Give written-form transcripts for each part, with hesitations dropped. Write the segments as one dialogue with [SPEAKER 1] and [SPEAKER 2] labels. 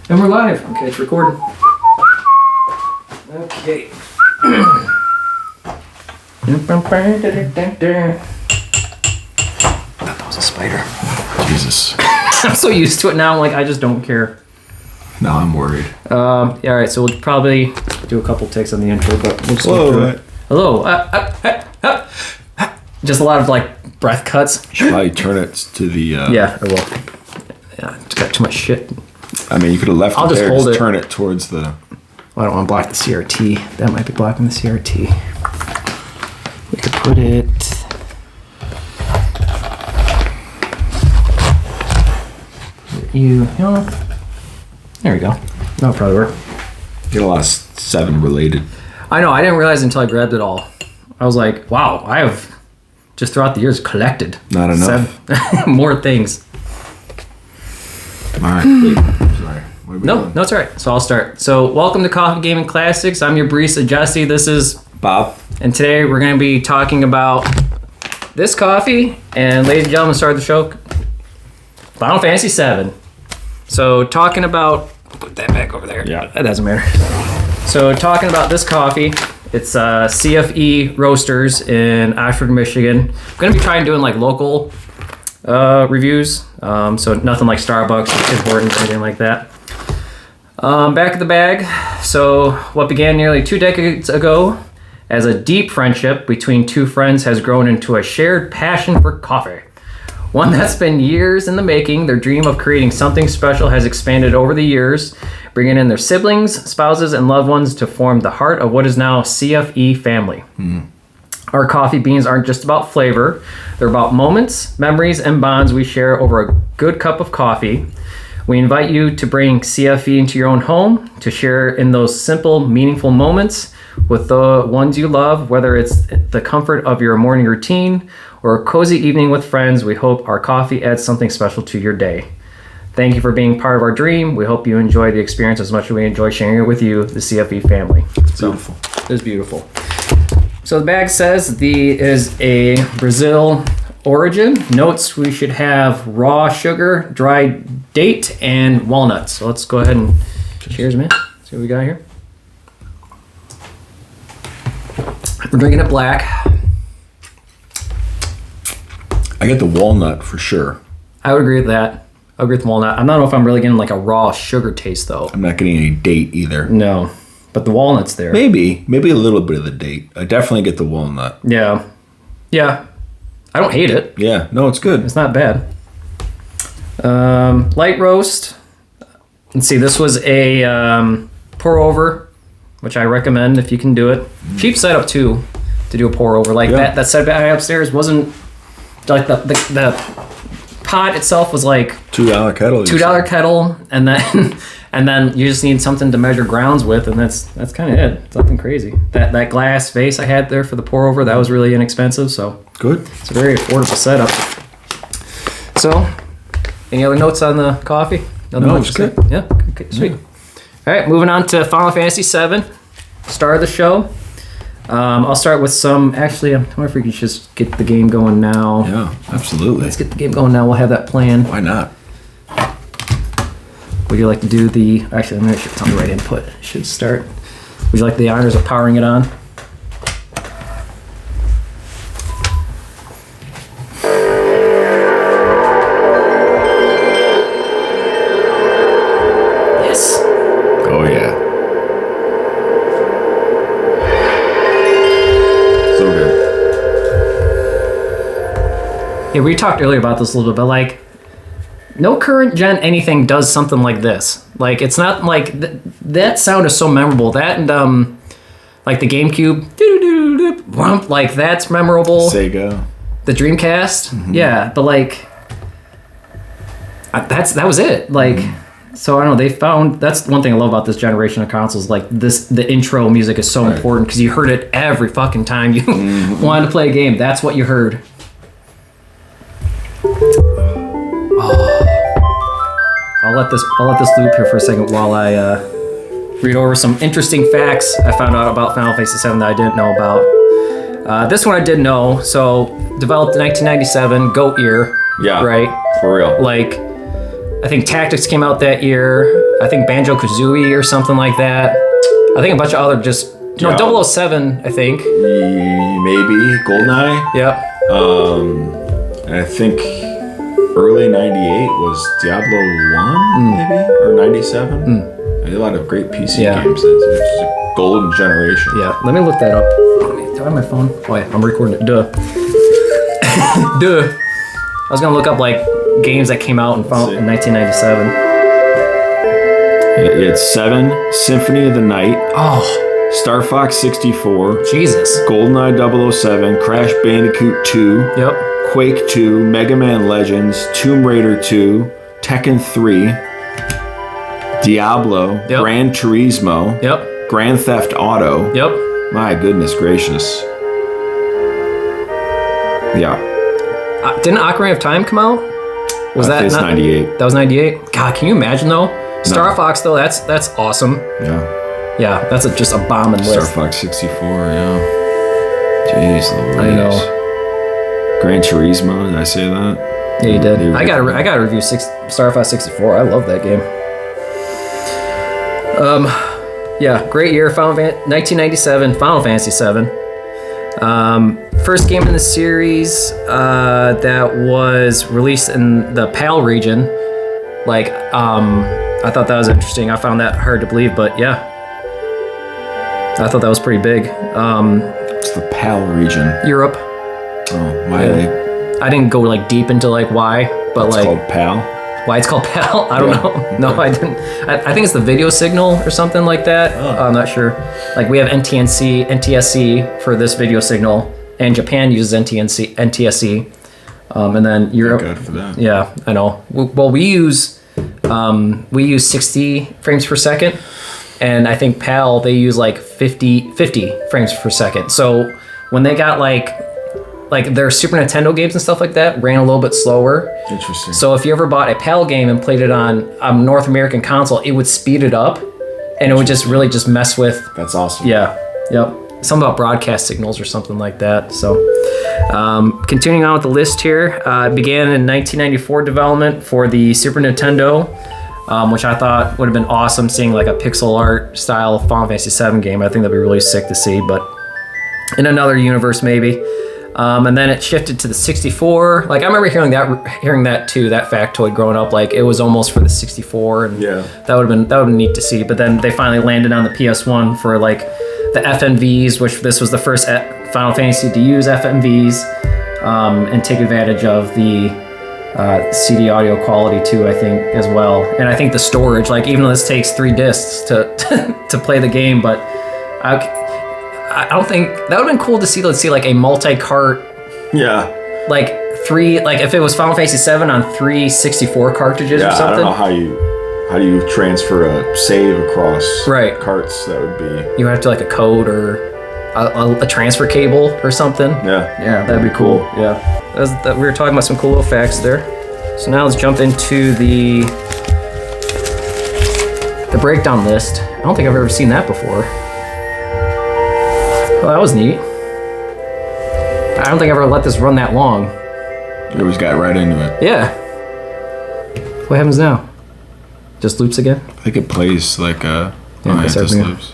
[SPEAKER 1] And we're live. Okay, it's recording. Okay. That was a spider.
[SPEAKER 2] Jesus.
[SPEAKER 1] I'm so used to it now. I'm like, I just don't care.
[SPEAKER 2] No, I'm worried.
[SPEAKER 1] Yeah, all right, so we'll probably do a couple takes on the intro, but we'll just go through it. Hello. Just a lot of like breath cuts.
[SPEAKER 2] Should probably turn it to the.
[SPEAKER 1] Yeah, I will. Yeah, it's got too much shit.
[SPEAKER 2] I mean, you could have left
[SPEAKER 1] I'll
[SPEAKER 2] it
[SPEAKER 1] just
[SPEAKER 2] there.
[SPEAKER 1] hold
[SPEAKER 2] Just
[SPEAKER 1] it.
[SPEAKER 2] turn it towards the.
[SPEAKER 1] Well, I don't want to block the CRT. That might be blocking the CRT. We could put it. You know. There we go. That'll probably work.
[SPEAKER 2] Get a lot of 7 related.
[SPEAKER 1] I know. I didn't realize until I grabbed it all. I was like, wow, I have just throughout the years collected.
[SPEAKER 2] Not enough.
[SPEAKER 1] More things.
[SPEAKER 2] All right. Wait. Sorry. What are we
[SPEAKER 1] No,
[SPEAKER 2] doing?
[SPEAKER 1] it's all right. So I'll start. So welcome to Coffee Gaming Classics. I'm your barista, Jesse. This is
[SPEAKER 2] Bob.
[SPEAKER 1] And today we're going to be talking about this coffee. And ladies and gentlemen, start the show. Final Fantasy 7. So talking about, put that back over there.
[SPEAKER 2] Yeah.
[SPEAKER 1] That doesn't matter. So talking about this coffee, it's CFE Roasters in Oxford, Michigan. I'm going to be trying doing like local reviews. So nothing like Starbucks or Tim Hortons or anything like that. Back of the bag. So what began nearly 2 decades ago as a deep friendship between two friends has grown into a shared passion for coffee. One that's been years in the making. Their dream of creating something special has expanded over the years, bringing in their siblings, spouses, and loved ones to form the heart of what is now CFE family. Our coffee beans aren't just about flavor. They're about moments, memories, and bonds we share over a good cup of coffee. We invite you to bring CFE into your own home, to share in those simple, meaningful moments with the ones you love, whether it's the comfort of your morning routine or a cozy evening with friends. We hope our coffee adds something special to your day. Thank you for being part of our dream. We hope you enjoy the experience as much as we enjoy sharing it with you, the CFE family.
[SPEAKER 2] It's beautiful.
[SPEAKER 1] It is beautiful. So the bag says the is a Brazil origin. Notes we should have raw sugar, dried date, and walnuts. So let's go ahead and cheers, man. See what we got here. We're drinking it black.
[SPEAKER 2] I get the walnut for sure.
[SPEAKER 1] I would agree with that. I agree with walnut. I don't know if I'm really getting like a raw sugar taste though.
[SPEAKER 2] I'm not getting any date either.
[SPEAKER 1] No, but the walnut's there.
[SPEAKER 2] Maybe a little bit of the date. I definitely get the walnut.
[SPEAKER 1] Yeah. I don't hate it.
[SPEAKER 2] Yeah, no, it's good.
[SPEAKER 1] It's not bad. Light roast. Let's see. This was a pour over, which I recommend if you can do it. Cheap setup too, to do a pour over like that. That setup I had upstairs wasn't like the pot itself was like
[SPEAKER 2] $2 kettle.
[SPEAKER 1] $2 kettle, and then you just need something to measure grounds with, and that's kind of it. It's nothing crazy. That glass vase I had there for the pour over, that was really inexpensive, so
[SPEAKER 2] Good.
[SPEAKER 1] it's a very affordable setup. So, any other notes on the coffee?
[SPEAKER 2] No, it's good.
[SPEAKER 1] Yeah, okay, sweet. All right, moving on to Final Fantasy 7, star of the show. I'll start with some. Actually, I wonder if we could just get the game going now.
[SPEAKER 2] Yeah, absolutely.
[SPEAKER 1] Let's get the game going now. We'll have that planned.
[SPEAKER 2] Why not?
[SPEAKER 1] Would you like to do the... Actually, I'm not sure it's on the right input. It should start. Would you like the honors of powering it on? Yes.
[SPEAKER 2] Oh yeah. So good.
[SPEAKER 1] Yeah, we talked earlier about this a little bit, but like, no current gen anything does something like this. Like, it's not like that sound is so memorable. That and like the GameCube, like that's memorable.
[SPEAKER 2] Sega.
[SPEAKER 1] The Dreamcast, yeah, but like that was it. Like, so I don't know. They found that's one thing I love about this generation of consoles. Like the intro music is so important because you heard it every fucking time you wanted to play a game. That's what you heard. I'll let this loop here for a second while I read over some interesting facts I found out about Final Fantasy 7 that I didn't know about. This one I did know. So developed in 1997, goat year.
[SPEAKER 2] Yeah.
[SPEAKER 1] Right.
[SPEAKER 2] For real.
[SPEAKER 1] Like I think Tactics came out that year. I think Banjo-Kazooie or something like that. I think a bunch of other just... No, 007, I think.
[SPEAKER 2] Maybe. GoldenEye.
[SPEAKER 1] Yep.
[SPEAKER 2] And I think early 98 was Diablo 1, maybe? Or 97? I did a lot of great PC games. It's a golden generation.
[SPEAKER 1] Yeah, let me look that up. Do I have my phone? Oh yeah, I'm recording it. Duh. Duh. I was gonna look up like games that came out in 1997.
[SPEAKER 2] It's 7, Symphony of the Night.
[SPEAKER 1] Oh.
[SPEAKER 2] Star Fox 64.
[SPEAKER 1] Jesus.
[SPEAKER 2] GoldenEye 007. Crash Bandicoot 2.
[SPEAKER 1] Yep.
[SPEAKER 2] Quake 2. Mega Man Legends. Tomb Raider 2. Tekken 3. Diablo.
[SPEAKER 1] Yep.
[SPEAKER 2] Gran Turismo.
[SPEAKER 1] Yep.
[SPEAKER 2] Grand Theft Auto.
[SPEAKER 1] Yep.
[SPEAKER 2] My goodness gracious. Yeah.
[SPEAKER 1] Didn't Ocarina of Time come out? Was that
[SPEAKER 2] it's
[SPEAKER 1] not
[SPEAKER 2] 98?
[SPEAKER 1] That was 98. God, can you imagine though? Star Fox though, that's awesome.
[SPEAKER 2] Yeah.
[SPEAKER 1] Yeah, that's just a bombing list.
[SPEAKER 2] Star Fox 64, yeah. Jeez Louise.
[SPEAKER 1] I know.
[SPEAKER 2] Gran Turismo, did I say that?
[SPEAKER 1] Yeah, you did. I gotta review Star Fox 64. I love that game. Yeah, great year. 1997, Final Fantasy 7. First game in the series that was released in the PAL region. Like, I thought that was interesting. I found that hard to believe, but yeah. I thought that was pretty big.
[SPEAKER 2] It's the PAL region.
[SPEAKER 1] Europe.
[SPEAKER 2] Oh, why are they?
[SPEAKER 1] I didn't go like deep into like why, but
[SPEAKER 2] It's
[SPEAKER 1] like
[SPEAKER 2] called PAL?
[SPEAKER 1] why it's called PAL. I don't know. No, I didn't. I think it's the video signal or something like that. I'm not sure. Like we have NTSC for this video signal, and Japan uses NTSC, and then Europe.
[SPEAKER 2] Thank God for that.
[SPEAKER 1] Yeah, I know. Well, we use 60 frames per second. And I think PAL, they use like 50 frames per second. So when they got like their Super Nintendo games and stuff like that ran a little bit slower.
[SPEAKER 2] Interesting.
[SPEAKER 1] So if you ever bought a PAL game and played it on a North American console, it would speed it up, and it would just really just mess with.
[SPEAKER 2] That's awesome.
[SPEAKER 1] Yeah. Yep. Something about broadcast signals or something like that. So continuing on with the list here, it began in 1994 development for the Super Nintendo. Which I thought would have been awesome seeing like a pixel art style Final Fantasy 7 game. I think that'd be really sick to see, but in another universe maybe. And then it shifted to the 64. Like I remember hearing that too, that factoid growing up. Like it was almost for the 64, and that would have been neat to see. But then they finally landed on the PS1 for like the FMVs, which this was the first Final Fantasy to use FMVs and take advantage of the CD audio quality too, I think, as well. And I think the storage, like even though this takes 3 discs to play the game, but I don't think that would have been cool to see. Let's see, like a multi-cart.
[SPEAKER 2] Yeah.
[SPEAKER 1] Like if it was Final Fantasy 7 on 3 64 cartridges or something.
[SPEAKER 2] I don't know how you transfer a save across carts. That would be.
[SPEAKER 1] You have to like a code or a transfer cable or something. Yeah, that'd be cool. Yeah. We were talking about some cool little facts there. So now let's jump into the breakdown list. I don't think I've ever seen that before. Well, that was neat. I don't think I've ever let this run that long.
[SPEAKER 2] You always got right into it.
[SPEAKER 1] Yeah. What happens now? Just loops again?
[SPEAKER 2] I think it plays like it just loops.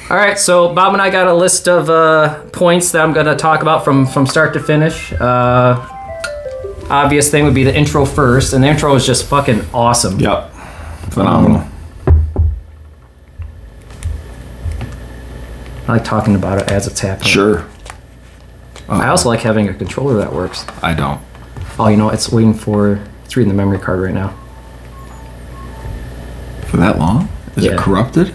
[SPEAKER 1] All right, so Bob and I got a list of points that I'm going to talk about from start to finish. Obvious thing would be the intro first, and the intro is just fucking awesome.
[SPEAKER 2] Yep. Phenomenal.
[SPEAKER 1] I like talking about it as it's happening.
[SPEAKER 2] Sure.
[SPEAKER 1] I also like having a controller that works.
[SPEAKER 2] I don't.
[SPEAKER 1] Oh, it's reading the memory card right now.
[SPEAKER 2] For that long? Is it corrupted?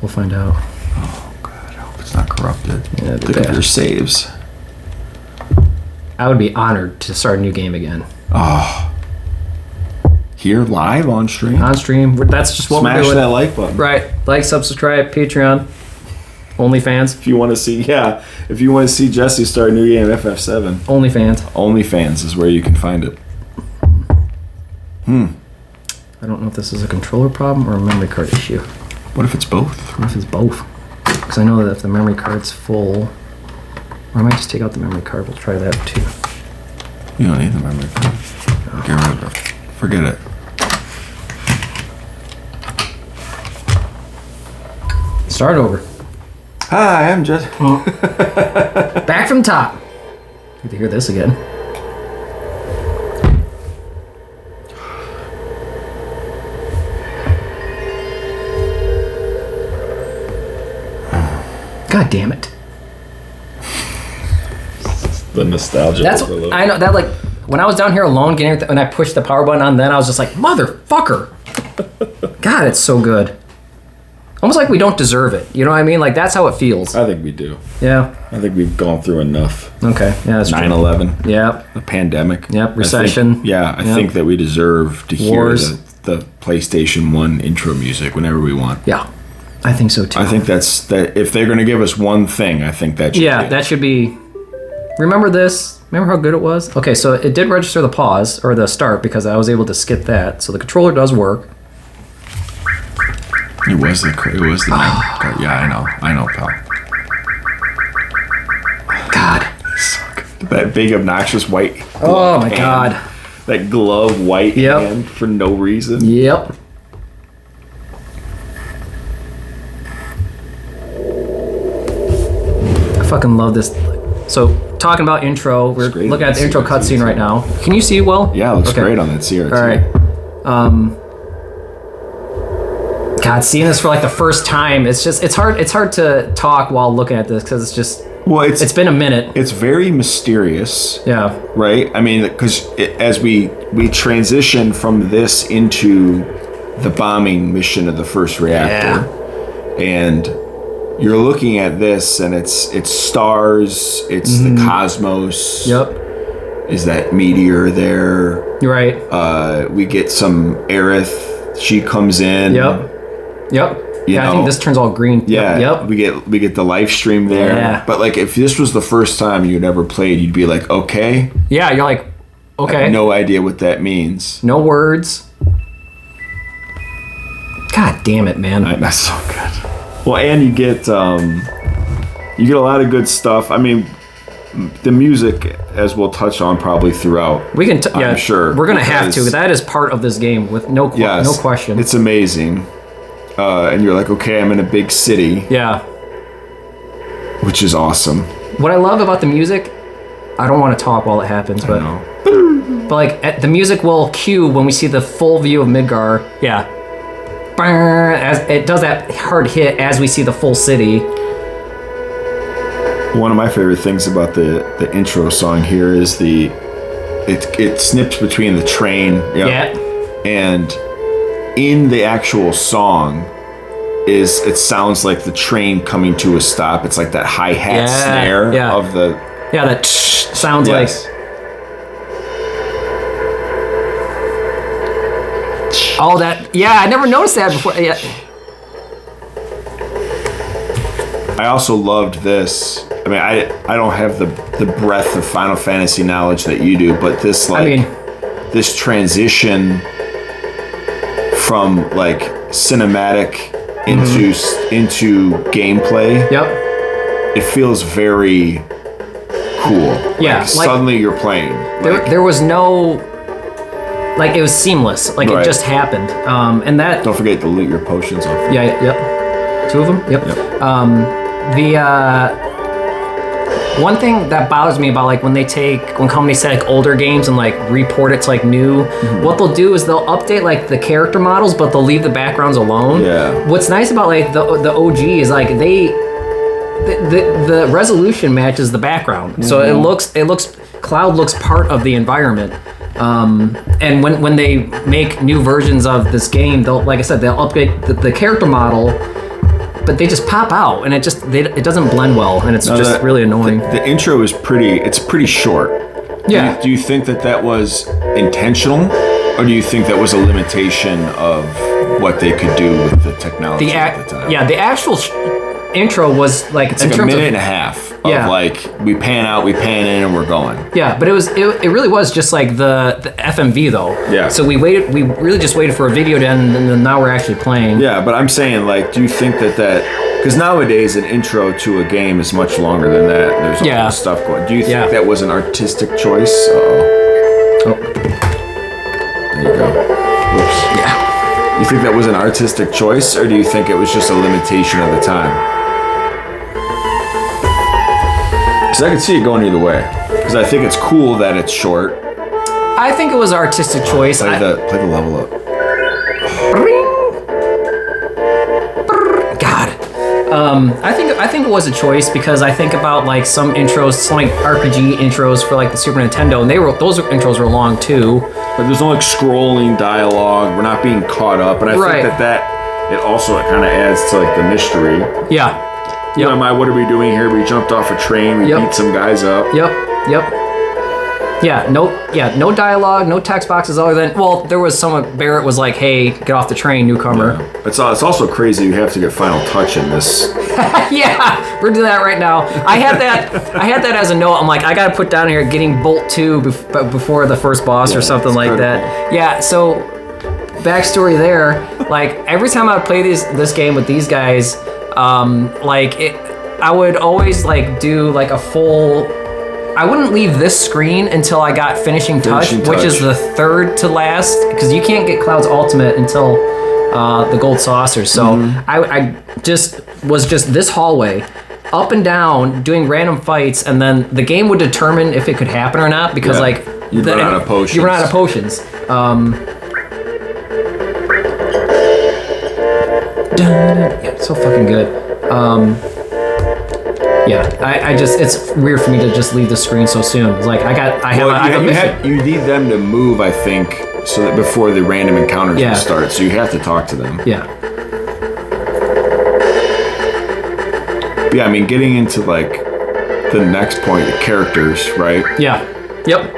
[SPEAKER 1] We'll find out.
[SPEAKER 2] Oh, God. I hope it's not corrupted.
[SPEAKER 1] Yeah,
[SPEAKER 2] think of your saves.
[SPEAKER 1] I would be honored to start a new game again.
[SPEAKER 2] Oh. Here, live, on stream?
[SPEAKER 1] On stream. That's just what we're doing.
[SPEAKER 2] Smash that like button.
[SPEAKER 1] Right. Like, subscribe, Patreon. OnlyFans.
[SPEAKER 2] If you want to see Jesse start a new game, FF7.
[SPEAKER 1] OnlyFans.
[SPEAKER 2] OnlyFans is where you can find it.
[SPEAKER 1] I don't know if this is a controller problem or a memory card issue.
[SPEAKER 2] What if it's both?
[SPEAKER 1] What if it's both? Because I know that if the memory card's full, or I might just take out the memory card. We'll try that too.
[SPEAKER 2] You don't need the memory card. Get rid of it. Forget it.
[SPEAKER 1] Start over.
[SPEAKER 2] Hi, I'm just...
[SPEAKER 1] Back from top. Good to hear this again. God damn it.
[SPEAKER 2] The nostalgia.
[SPEAKER 1] That's I know that, like, when I was down here alone getting everything, when I pushed the power button on, then I was just like, motherfucker. God, it's so good. Almost like we don't deserve it. You know what I mean? Like, that's how it feels.
[SPEAKER 2] I think we do.
[SPEAKER 1] Yeah.
[SPEAKER 2] I think we've gone through enough.
[SPEAKER 1] Okay. Yeah, that's
[SPEAKER 2] 9/11.
[SPEAKER 1] true. Yep.
[SPEAKER 2] The pandemic.
[SPEAKER 1] Yep. Recession.
[SPEAKER 2] I think that we deserve to
[SPEAKER 1] Wars.
[SPEAKER 2] hear the PlayStation 1 intro music whenever we want.
[SPEAKER 1] Yeah. I think so too.
[SPEAKER 2] I think that if they're going to give us one thing, I think that should be it.
[SPEAKER 1] That should be. Remember this? Remember how good it was? Okay, so it did register the pause or the start because I was able to skip that. So the controller does work.
[SPEAKER 2] It was the yeah, I know, pal.
[SPEAKER 1] God.
[SPEAKER 2] That big obnoxious white.
[SPEAKER 1] Oh my God.
[SPEAKER 2] That glove white hand for no reason.
[SPEAKER 1] Yep. I fucking love this. So talking about intro, we're looking at the intro cutscene right now. Can you see well?
[SPEAKER 2] Yeah, it looks great on that CRT.
[SPEAKER 1] All right. God, seeing this for like the first time, it's hard to talk while looking at this because it's just it's been a minute.
[SPEAKER 2] It's very mysterious.
[SPEAKER 1] Yeah.
[SPEAKER 2] Right? I mean, because as we transition from this into the bombing mission of the first reactor, and you're looking at this, and it's stars, it's the cosmos.
[SPEAKER 1] Yep.
[SPEAKER 2] Is that meteor there?
[SPEAKER 1] You're right.
[SPEAKER 2] We get some Aerith. She comes in.
[SPEAKER 1] Yep. I think this turns all green.
[SPEAKER 2] Yeah.
[SPEAKER 1] Yep.
[SPEAKER 2] We get the live stream there.
[SPEAKER 1] Yeah.
[SPEAKER 2] But like, if this was the first time you'd ever played, you'd be like, okay.
[SPEAKER 1] Yeah. You're like, okay.
[SPEAKER 2] I have no idea what that means.
[SPEAKER 1] No words. God damn it, man.
[SPEAKER 2] That's so good. Well, and you get a lot of good stuff. I mean, the music, as we'll touch on probably throughout.
[SPEAKER 1] We can,
[SPEAKER 2] I'm sure
[SPEAKER 1] we're gonna have to. That is part of this game with no question.
[SPEAKER 2] It's amazing, and you're like, okay, I'm in a big city.
[SPEAKER 1] Yeah.
[SPEAKER 2] Which is awesome.
[SPEAKER 1] What I love about the music, I don't want to talk while it happens, but like the music will cue when we see the full view of Midgar. Yeah. As it does that hard hit as we see the full city.
[SPEAKER 2] One of my favorite things about the intro song here is it snips between the train and in the actual song it sounds like the train coming to a stop. It's like that hi-hat snare of the
[SPEAKER 1] that sounds like. Oh, that I never noticed that before. Yeah.
[SPEAKER 2] I also loved this. I mean, I don't have the breadth of Final Fantasy knowledge that you do, but this this transition from like cinematic into gameplay.
[SPEAKER 1] Yep.
[SPEAKER 2] It feels very cool.
[SPEAKER 1] Yeah.
[SPEAKER 2] Like suddenly you're playing.
[SPEAKER 1] There was no. Like, it was seamless. Like, it just happened. And that...
[SPEAKER 2] Don't forget to loot your potions off.
[SPEAKER 1] Yeah, yep. 2 of them? Yep. One thing that bothers me about, like, when companies take, like, older games and, like, report it to, like, new, what they'll do is they'll update, like, the character models, but they'll leave the backgrounds alone.
[SPEAKER 2] Yeah.
[SPEAKER 1] What's nice about, like, the OG is, like, the resolution matches the background. So Cloud looks part of the environment. And when they make new versions of this game, they'll update the character model, but they just pop out, and it doesn't blend well, and it's really annoying.
[SPEAKER 2] The intro is pretty short.
[SPEAKER 1] Yeah.
[SPEAKER 2] Do you think that was intentional, or do you think that was a limitation of what they could do with the technology at the time?
[SPEAKER 1] Yeah, the actual intro was like
[SPEAKER 2] it's like a minute and a half of like we pan out, we pan in, and we're going.
[SPEAKER 1] Yeah, but it really was just like the FMV though.
[SPEAKER 2] Yeah.
[SPEAKER 1] So we really just waited for a video to end, and then now we're actually playing.
[SPEAKER 2] Yeah, but I'm saying, like, do you think that because nowadays an intro to a game is much longer than that. And there's all this stuff going. Do you think that was an artistic choice?
[SPEAKER 1] Oh.
[SPEAKER 2] There you go. Whoops.
[SPEAKER 1] Yeah.
[SPEAKER 2] You think that was an artistic choice, or do you think it was just a limitation of the time? Because I could see it going either way. Because I think it's cool that it's short.
[SPEAKER 1] I think it was an artistic choice.
[SPEAKER 2] Play the level up.
[SPEAKER 1] God. I think it was a choice because I think about like some intros, some like RPG intros for like the Super Nintendo, and those intros were long too.
[SPEAKER 2] But there's no like scrolling dialogue. We're not being caught up, and I think that it also kind of adds to like the mystery.
[SPEAKER 1] Yeah.
[SPEAKER 2] Yep. What are we doing here? We jumped off a train. We beat some guys up.
[SPEAKER 1] Yep. Yeah, no dialogue, no text boxes other than, well, there was someone, Barrett was like, hey, get off the train, newcomer.
[SPEAKER 2] Yeah. It's also crazy you have to get final touch in this.
[SPEAKER 1] Yeah, we're doing that right now. I had that as a note. I'm like, I gotta put down here getting Bolt 2 before the first boss or something like that. Yeah, so backstory there, like every time I play this game with these guys, I would always like do like a full, I wouldn't leave this screen until I got finishing touch, which is the third to last, because you can't get Cloud's ultimate until the gold saucer. So I just was this hallway, up and down, doing random fights, and then the game would determine if it could happen or not, because like
[SPEAKER 2] you run out of potions.
[SPEAKER 1] You run out of potions. Yeah, so fucking good. Yeah, I just, it's weird for me to just leave the screen so soon. It's like,
[SPEAKER 2] you need them to move, I think, so that before the random encounters will start, so you have to talk to them.
[SPEAKER 1] Yeah.
[SPEAKER 2] Yeah, I mean, getting into, like, the next point, the characters, right?
[SPEAKER 1] Yeah. Yep.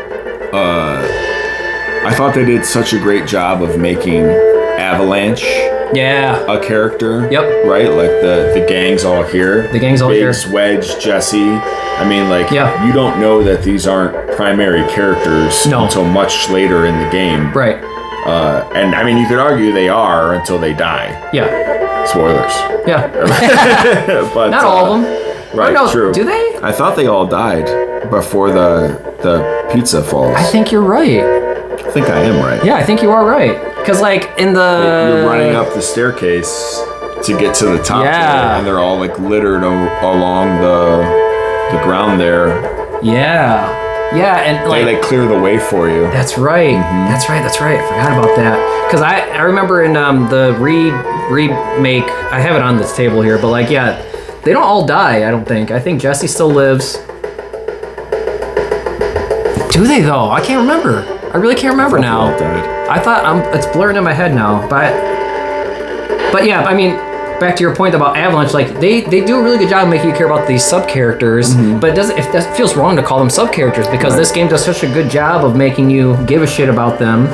[SPEAKER 2] I thought they did such a great job of making Avalanche a character.
[SPEAKER 1] Yep.
[SPEAKER 2] Right? Like the gang's all here.
[SPEAKER 1] The gang's all here.
[SPEAKER 2] Biggs, Wedge, Jesse. I mean, like, you don't know that these aren't primary characters until much later in the game.
[SPEAKER 1] Right.
[SPEAKER 2] And I mean, you could argue they are until they die.
[SPEAKER 1] Yeah.
[SPEAKER 2] Spoilers.
[SPEAKER 1] Yeah.
[SPEAKER 2] But
[SPEAKER 1] not all of them.
[SPEAKER 2] Right,
[SPEAKER 1] no,
[SPEAKER 2] true.
[SPEAKER 1] Do they?
[SPEAKER 2] I thought they all died before the pizza falls.
[SPEAKER 1] I think you're right.
[SPEAKER 2] I think I am right.
[SPEAKER 1] Yeah, I think you are right. Because, like, in the...
[SPEAKER 2] You're running up the staircase to get to the top there, and they're all, like, littered along the ground there.
[SPEAKER 1] Yeah. Yeah, and, like...
[SPEAKER 2] They clear the way for you.
[SPEAKER 1] That's right. That's right. I forgot about that. Because I remember in the remake, I have it on this table here, but, like, yeah, they don't all die, I don't think. I think Jesse still lives. Do they, though? I can't remember. I really can't remember now. I thought it's blurring in my head now, but yeah, I mean, back to your point about Avalanche, like they do a really good job of making you care about these sub characters, but it feels wrong to call them sub characters because this game does such a good job of making you give a shit about them.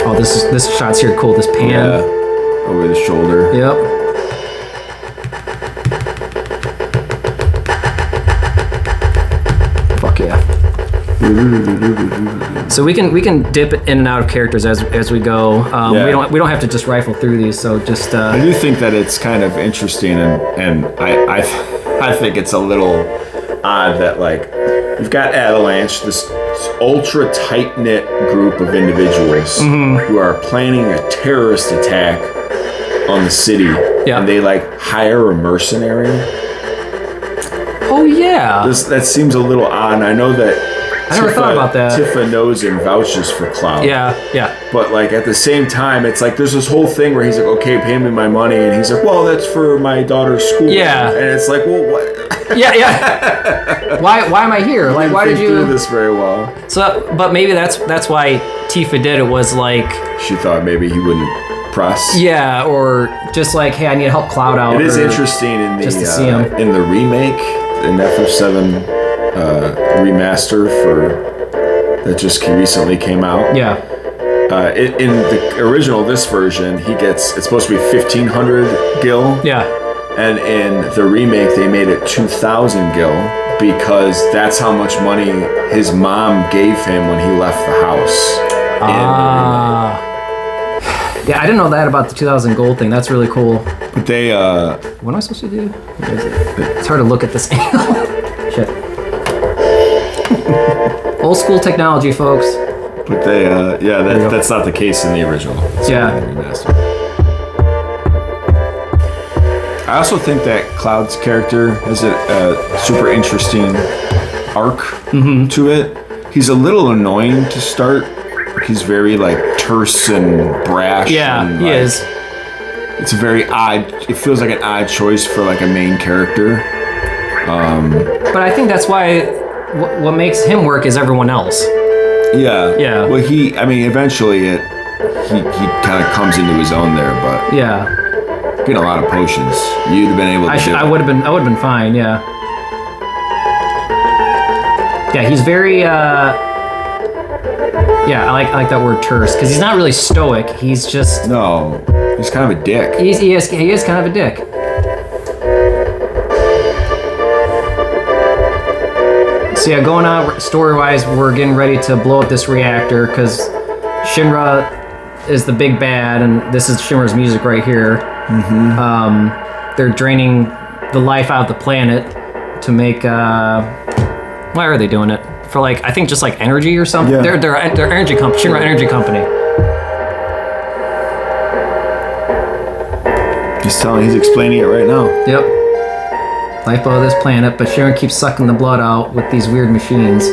[SPEAKER 1] Oh, this shot's here cool. This pan.
[SPEAKER 2] Yeah. Over the shoulder.
[SPEAKER 1] Yep. So we can dip in and out of characters as we go. We don't have to just rifle through these. So just.
[SPEAKER 2] I do think that it's kind of interesting, and I think it's a little odd that like you've got Avalanche, this ultra tight knit group of individuals who are planning a terrorist attack on the city, and they like hire a mercenary.
[SPEAKER 1] Oh yeah.
[SPEAKER 2] That seems a little odd. And I know that.
[SPEAKER 1] I never thought about that.
[SPEAKER 2] Tifa knows and vouches for Cloud.
[SPEAKER 1] Yeah.
[SPEAKER 2] But like at the same time, it's like there's this whole thing where he's like, "Okay, pay me my money," and he's like, "Well, that's for my daughter's school."
[SPEAKER 1] Yeah.
[SPEAKER 2] And it's like, well, what?
[SPEAKER 1] Yeah. Why am I here? Like, why did you
[SPEAKER 2] do this very well?
[SPEAKER 1] So, but maybe that's why Tifa did it. Was like
[SPEAKER 2] she thought maybe he wouldn't press.
[SPEAKER 1] Yeah, or just like, hey, I need to help Cloud out.
[SPEAKER 2] It is interesting in the
[SPEAKER 1] just to see him.
[SPEAKER 2] In the remake, in FF7. Remaster that just recently came out.
[SPEAKER 1] Yeah.
[SPEAKER 2] In the original, this version, it's supposed to be 1,500 gil.
[SPEAKER 1] Yeah.
[SPEAKER 2] And in the remake, they made it 2,000 gil because that's how much money his mom gave him when he left the house.
[SPEAKER 1] Yeah, I didn't know that about the 2000 gold thing. That's really cool.
[SPEAKER 2] But they,
[SPEAKER 1] What am I supposed to do? What is it? It's hard to look at this angle. Shit. Old school technology, folks.
[SPEAKER 2] but they, yeah, that's not the case in the original. It's
[SPEAKER 1] Yeah.
[SPEAKER 2] in the remastered. I also think that Cloud's character has a super interesting arc to it. He's a little annoying to start. He's very like terse and brash.
[SPEAKER 1] Yeah,
[SPEAKER 2] and,
[SPEAKER 1] he
[SPEAKER 2] like,
[SPEAKER 1] is.
[SPEAKER 2] It's a very odd. It feels like an odd choice for like a main character.
[SPEAKER 1] But I think that's why what makes him work is everyone else.
[SPEAKER 2] Yeah.
[SPEAKER 1] Yeah.
[SPEAKER 2] Well, eventually he kind of comes into his own there, but
[SPEAKER 1] Yeah.
[SPEAKER 2] getting a lot of potions, you'd have been able to.
[SPEAKER 1] I would have been fine. Yeah. Yeah, he's very. Yeah, I like that word terse because he's not really stoic. He's just.
[SPEAKER 2] No, he's kind of a dick.
[SPEAKER 1] He is kind of a dick. So yeah, going on story-wise, we're getting ready to blow up this reactor because Shinra is the big bad, and this is Shinra's music right here. They're draining the life out of the planet to make. Why are they doing it? For like, I think just like energy or something.
[SPEAKER 2] Yeah.
[SPEAKER 1] They're energy company, Shinra Energy Company.
[SPEAKER 2] He's explaining it right now.
[SPEAKER 1] Yep. Lifeblood of this planet, but Shinra keeps sucking the blood out with these weird machines.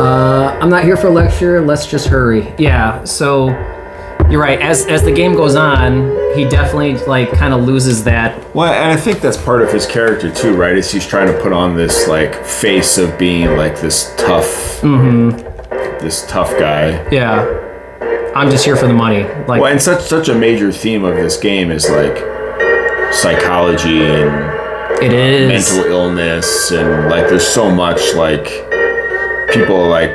[SPEAKER 1] I'm not here for a lecture. Let's just hurry. Yeah. So you're right. As the game goes on, he definitely like kind of loses that.
[SPEAKER 2] Well, and I think that's part of his character too, right? Is he's trying to put on this like face of being like this tough, this tough guy.
[SPEAKER 1] Yeah. I'm just here for the money. Like,
[SPEAKER 2] Well, and such a major theme of this game is like psychology and
[SPEAKER 1] it is
[SPEAKER 2] mental illness, and like there's so much like people are, like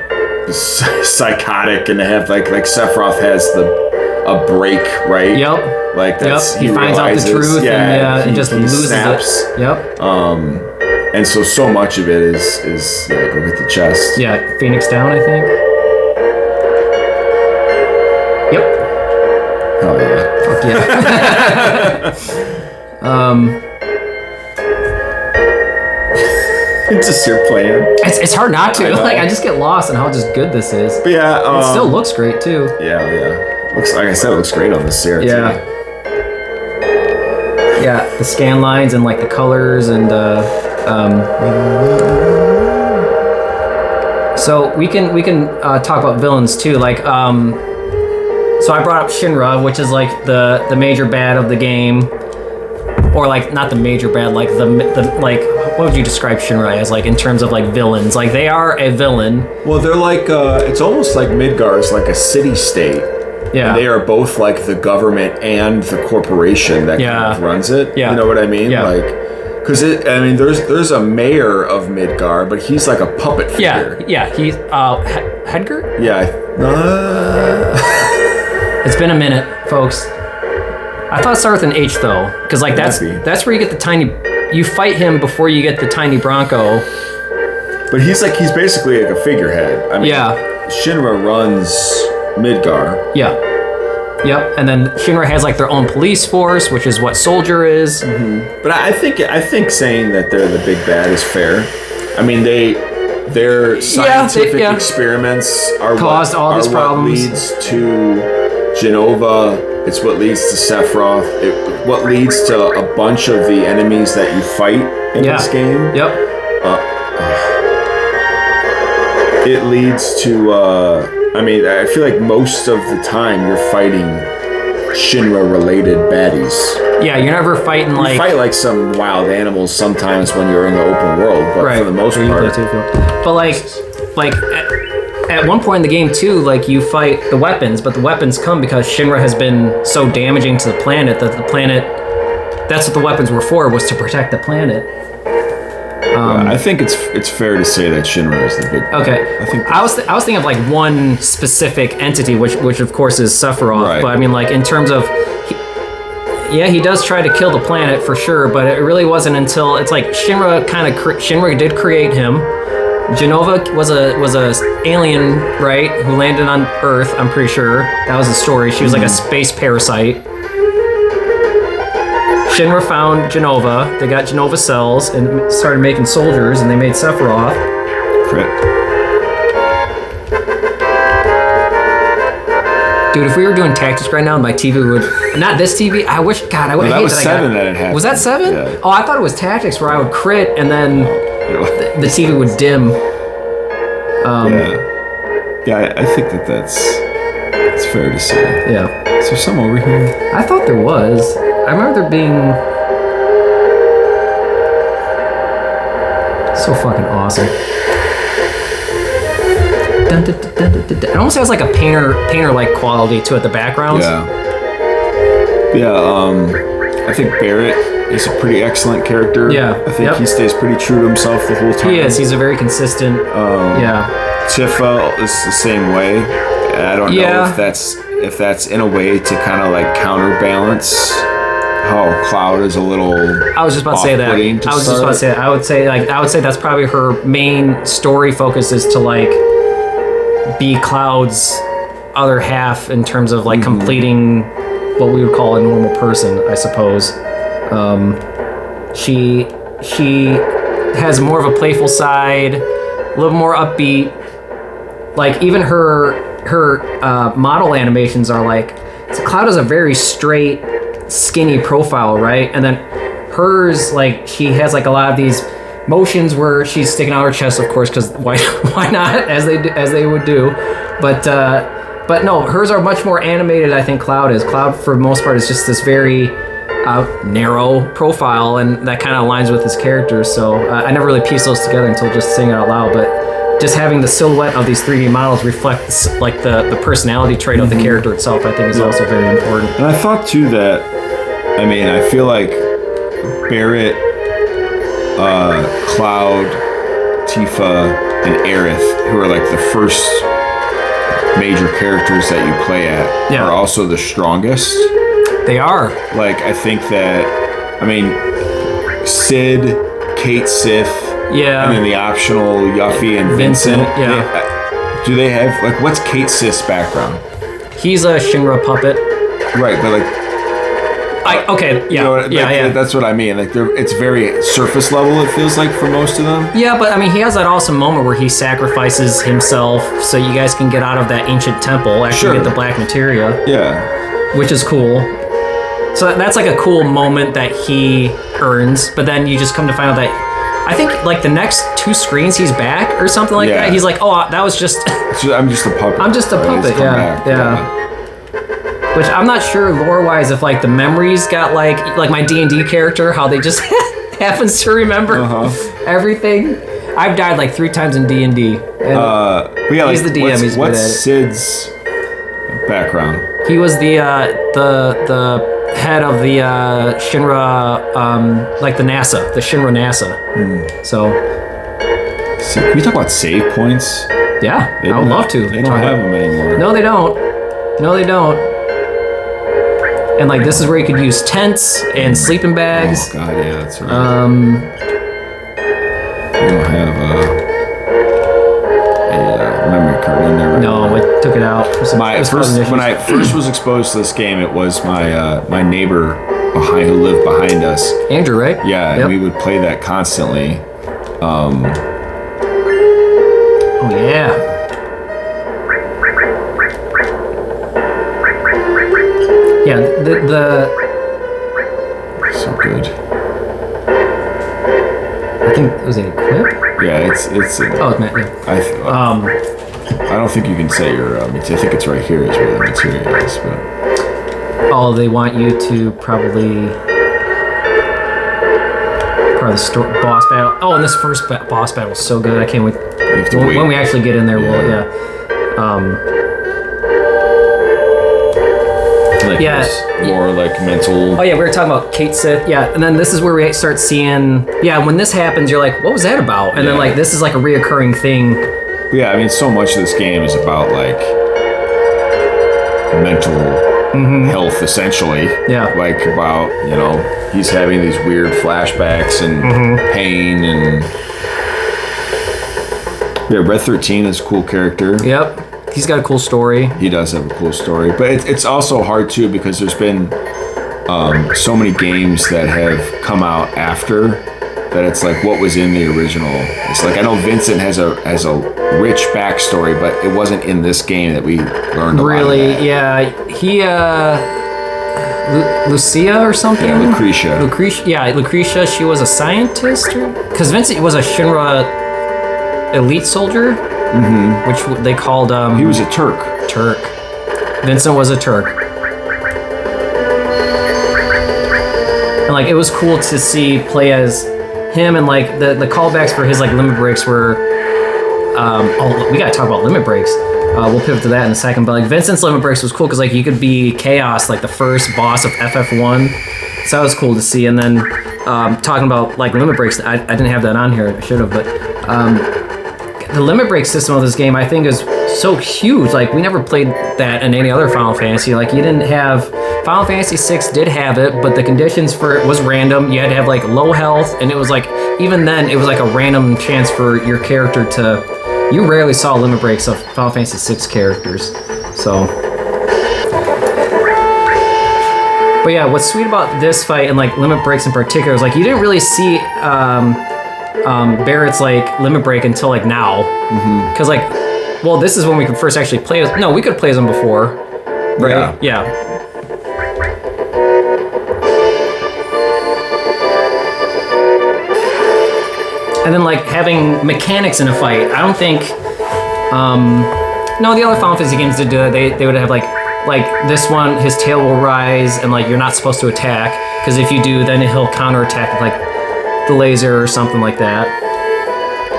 [SPEAKER 2] psychotic, and they have like Sephiroth has a break, right?
[SPEAKER 1] Yep.
[SPEAKER 2] Like that's
[SPEAKER 1] He finds out the truth and just
[SPEAKER 2] he
[SPEAKER 1] loses
[SPEAKER 2] snaps.
[SPEAKER 1] it. Yep.
[SPEAKER 2] And so much of it is go hit the chest.
[SPEAKER 1] Yeah. Phoenix Down, I think. Yep.
[SPEAKER 2] Hell yeah.
[SPEAKER 1] Fuck yeah.
[SPEAKER 2] It's just your plan.
[SPEAKER 1] It's hard not to.
[SPEAKER 2] I know.
[SPEAKER 1] Like I just get lost in how just good this is.
[SPEAKER 2] But yeah,
[SPEAKER 1] It still looks great too.
[SPEAKER 2] Yeah. Looks like I said, it looks great on the Sierra.
[SPEAKER 1] Yeah. Yeah, the scan lines and like the colors and so we can talk about villains too. Like so I brought up Shinra, which is like the major bad of the game, or like not the major bad, like the like what would you describe Shinra as, like in terms of like villains? Like they are a villain.
[SPEAKER 2] Well, they're like it's almost like Midgar is like a city-state.
[SPEAKER 1] Yeah.
[SPEAKER 2] And they are both like the government and the corporation that kind of runs it.
[SPEAKER 1] Yeah.
[SPEAKER 2] You know what I mean?
[SPEAKER 1] Yeah.
[SPEAKER 2] Like, because there's a mayor of Midgar, but he's like a puppet figure.
[SPEAKER 1] Yeah. He's Hedgert?
[SPEAKER 2] Yeah.
[SPEAKER 1] It's been a minute, folks. I thought it started with an H though, because like that's where you get the tiny. You fight him before you get the tiny Bronco.
[SPEAKER 2] But he's basically like a figurehead. I mean,
[SPEAKER 1] Yeah.
[SPEAKER 2] Shinra runs Midgar.
[SPEAKER 1] Yeah. Yep. And then Shinra has like their own police force, which is what Soldier is.
[SPEAKER 2] But I think saying that they're the big bad is fair. I mean, their scientific experiments are
[SPEAKER 1] caused all these problems.
[SPEAKER 2] What leads to Genova. It's what leads to Sephiroth. What leads to a bunch of the enemies that you fight in this game.
[SPEAKER 1] Yep.
[SPEAKER 2] It leads to. I mean, I feel like most of the time you're fighting Shinra-related baddies.
[SPEAKER 1] Yeah, you're never fighting like.
[SPEAKER 2] You fight like some wild animals sometimes when you're in the open world, but for the most part.
[SPEAKER 1] But like at one point in the game too, like you fight the weapons, but the weapons come because Shinra has been so damaging to the planet that the planet. That's what the weapons were for, was to protect the planet.
[SPEAKER 2] I think it's fair to say that Shinra is the big.
[SPEAKER 1] Okay, I was thinking of like one specific entity, which of course is Sephiroth.
[SPEAKER 2] Right.
[SPEAKER 1] But I mean, like in terms of, he does try to kill the planet for sure, but it really wasn't until it's like Shinra did create him, Genova was a alien, right? Who landed on Earth. I'm pretty sure that was the story. She was like a space parasite. Shinra found Genova. They got Genova cells and started making soldiers, and they made Sephiroth.
[SPEAKER 2] Crit.
[SPEAKER 1] Dude, if we were doing tactics right now, my TV would... Not this TV. I wish... God, I would hate
[SPEAKER 2] that was
[SPEAKER 1] that
[SPEAKER 2] 7 that it happened.
[SPEAKER 1] Was that 7?
[SPEAKER 2] Yeah.
[SPEAKER 1] Oh, I thought it was tactics where I would crit and then the TV would dim.
[SPEAKER 2] Yeah, I think that's fair to say.
[SPEAKER 1] Yeah.
[SPEAKER 2] Is there some over here?
[SPEAKER 1] I thought there was. I remember there being... So fucking awesome. Dun, dun, dun, dun, dun, dun. It almost has like a painter-like quality to it, the backgrounds.
[SPEAKER 2] I think Barrett is a pretty excellent character.
[SPEAKER 1] Yeah.
[SPEAKER 2] I think he stays pretty true to himself the whole time.
[SPEAKER 1] He is. He's a very consistent...
[SPEAKER 2] Tifa is the same way. I don't know if that's in a way to kind of like counterbalance how Cloud is a little...
[SPEAKER 1] I was just about to say that. I would say that's probably her main story focus is to like be Cloud's other half in terms of like completing what we would call a normal person, I suppose. She has more of a playful side, a little more upbeat. Like even her model animations are like, so Cloud has a very straight, skinny profile, right? And then hers, like she has like a lot of these motions where she's sticking out her chest, of course, because why not? As they would do, but no, hers are much more animated. I think Cloud is. Cloud for the most part is just this very narrow profile, and that kind of aligns with his character. So I never really pieced those together until just saying it out loud, but. Just having the silhouette of these 3D models reflect like the personality trait of the character itself, I think is also very important.
[SPEAKER 2] And I thought too that, I mean, I feel like Barrett, Cloud, Tifa, and Aerith, who are like the first major characters that you play at, are also the strongest.
[SPEAKER 1] They are.
[SPEAKER 2] Like, I think that, I mean, Sid, Kate Sith, and then the optional Yuffie and Vincent. Do they have, like, what's Kate Sith's background?
[SPEAKER 1] He's a Shinra puppet.
[SPEAKER 2] Right, but like... That's what I mean. Like, it's very surface level, it feels like, for most of them.
[SPEAKER 1] Yeah, but I mean, he has that awesome moment where he sacrifices himself so you guys can get out of that ancient temple, actually get the black materia.
[SPEAKER 2] Yeah.
[SPEAKER 1] Which is cool. So that's like a cool moment that he earns, but then you just come to find out that I think like the next 2 screens he's back or something like that. He's like, oh, that was just...
[SPEAKER 2] I'm just a puppet.
[SPEAKER 1] I'm just a puppet, yeah. Which I'm not sure lore-wise if like the memories got like my D&D character, how they just happens to remember everything. I've died like 3 times in D&D. He's the DM. He's good at it.
[SPEAKER 2] What's Sid's background?
[SPEAKER 1] He was the head of the Shinra, like the NASA, the Shinra NASA. So,
[SPEAKER 2] can we talk about save points?
[SPEAKER 1] Yeah, I would love to.
[SPEAKER 2] They don't have them anymore.
[SPEAKER 1] No, they don't. And like this is where you could use tents and sleeping bags.
[SPEAKER 2] Oh god, yeah, that's right. We don't have a memory card in there.
[SPEAKER 1] No, I took it out.
[SPEAKER 2] When I first was exposed to this game, it was my neighbor who lived behind us.
[SPEAKER 1] Andrew, right?
[SPEAKER 2] Yeah, and we would play that constantly.
[SPEAKER 1] Oh yeah. Yeah, the
[SPEAKER 2] so good.
[SPEAKER 1] I think was it equip?
[SPEAKER 2] Yeah, it's.
[SPEAKER 1] It's meant. Yeah.
[SPEAKER 2] I don't think you can set your. I think it's right here is where the material is, but.
[SPEAKER 1] Oh, they want you to probably part of the boss battle. Oh, and this first boss battle is so good. I can't wait. When we actually get in there,
[SPEAKER 2] more like mental.
[SPEAKER 1] Oh yeah, we were talking about Kate Sith. Yeah, and then this is where we start seeing. Yeah, when this happens, you're like, what was that about? And then like this is like a reoccurring thing.
[SPEAKER 2] But yeah, I mean, so much of this game is about like mental health, essentially.
[SPEAKER 1] Yeah.
[SPEAKER 2] Like about he's having these weird flashbacks and pain and Yeah, Red 13 is a cool character.
[SPEAKER 1] Yep. He's got a cool story.
[SPEAKER 2] He does have a cool story. But it's also hard, too, because there's been so many games that have come out after that it's like what was in the original. It's like I know Vincent has a rich backstory, but it wasn't in this game that we learned a lot of that.
[SPEAKER 1] Yeah. He Lucia or something?
[SPEAKER 2] Yeah, Lucretia.
[SPEAKER 1] Lucretia, she was a scientist? Because Vincent was a Shinra elite soldier, which they called...
[SPEAKER 2] he was a Turk.
[SPEAKER 1] Vincent was a Turk. And, like, it was cool to see play as him, and, like, the callbacks for his, like, limit breaks were... we gotta talk about limit breaks. We'll pivot to that in a second, but like Vincent's limit breaks was cool because like you could be Chaos, like the first boss of FF1, so that was cool to see. And then talking about like limit breaks, I didn't have that on here, I should have, but the limit break system of this game I think is so huge. Like we never played that in any other Final Fantasy. Like you didn't have Final Fantasy VI did have it, but the conditions for it was random. You had to have like low health, and it was like even then it was like a random chance for your character to. You rarely saw limit breaks of Final Fantasy VI characters, so. But yeah, what's sweet about this fight and like limit breaks in particular is like you didn't really see Barrett's like limit break until like now, because like, well, this is when we could first actually play as. No, we could play as him before, right? Yeah. And then like having mechanics in a fight, I don't think. No, the other Final Fantasy games did do it. They would have like this one, his tail will rise, and like you're not supposed to attack because if you do, then he'll counterattack with like the laser or something like that.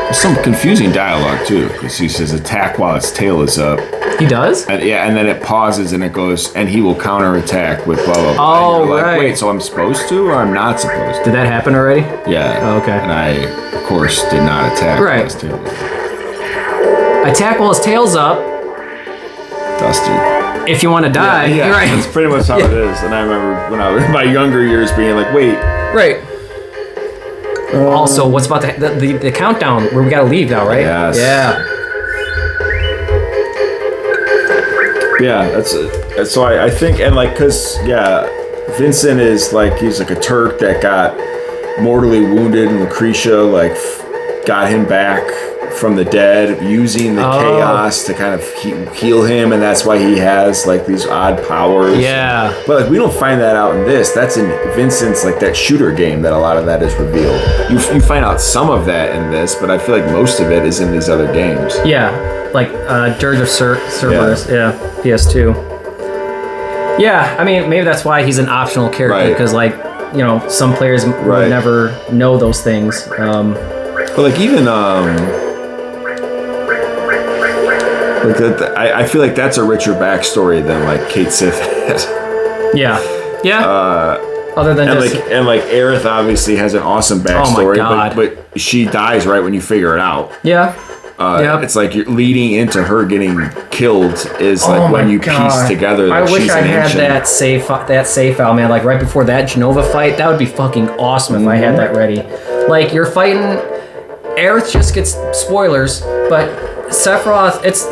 [SPEAKER 2] There's some confusing dialogue too, because he says attack while its tail is up.
[SPEAKER 1] He does?
[SPEAKER 2] And then it pauses and it goes, and he will counterattack with blah blah blah.
[SPEAKER 1] Oh,
[SPEAKER 2] and you're
[SPEAKER 1] right.
[SPEAKER 2] Like, wait, so I'm supposed to or I'm not supposed to?
[SPEAKER 1] Did that happen already?
[SPEAKER 2] Yeah.
[SPEAKER 1] Oh, okay.
[SPEAKER 2] And I, of course, did not attack while his tail was up.
[SPEAKER 1] Attack while his tail's up.
[SPEAKER 2] Dusty.
[SPEAKER 1] If you want to die.
[SPEAKER 2] Yeah,
[SPEAKER 1] right.
[SPEAKER 2] That's pretty much how it is. And I remember when I was in my younger years being like, wait.
[SPEAKER 1] Right. Also, what's about the countdown where we gotta leave now, right?
[SPEAKER 2] Yes. Yeah, that's so I think, and like, cause Vincent is like, he's like a Turk that got mortally wounded, and Lucretia like got him back from the dead using the chaos to kind of heal him, and that's why he has like these odd powers.
[SPEAKER 1] Yeah.
[SPEAKER 2] But like we don't find that out in this. That's in Vincent's like that shooter game that a lot of that is revealed. You find out some of that in this, but I feel like most of it is in these other games.
[SPEAKER 1] Yeah, like Dirge of Cerberus, PS2. Yeah, I mean maybe that's why he's an optional character because like you know some players would never know those things.
[SPEAKER 2] But like even like that, I feel like that's a richer backstory than like Kate Sith has.
[SPEAKER 1] Yeah. Other than
[SPEAKER 2] and
[SPEAKER 1] just
[SPEAKER 2] like Aerith obviously has an awesome backstory, but she dies right when you figure it out.
[SPEAKER 1] Yeah.
[SPEAKER 2] It's like you're leading into her getting killed is like when you piece together that she's an ancient.
[SPEAKER 1] I wish I had that save file, man. Like right before that Genova fight, that would be fucking awesome if I had that ready. Like you're fighting, Aerith just gets spoilers, but Sephiroth, it's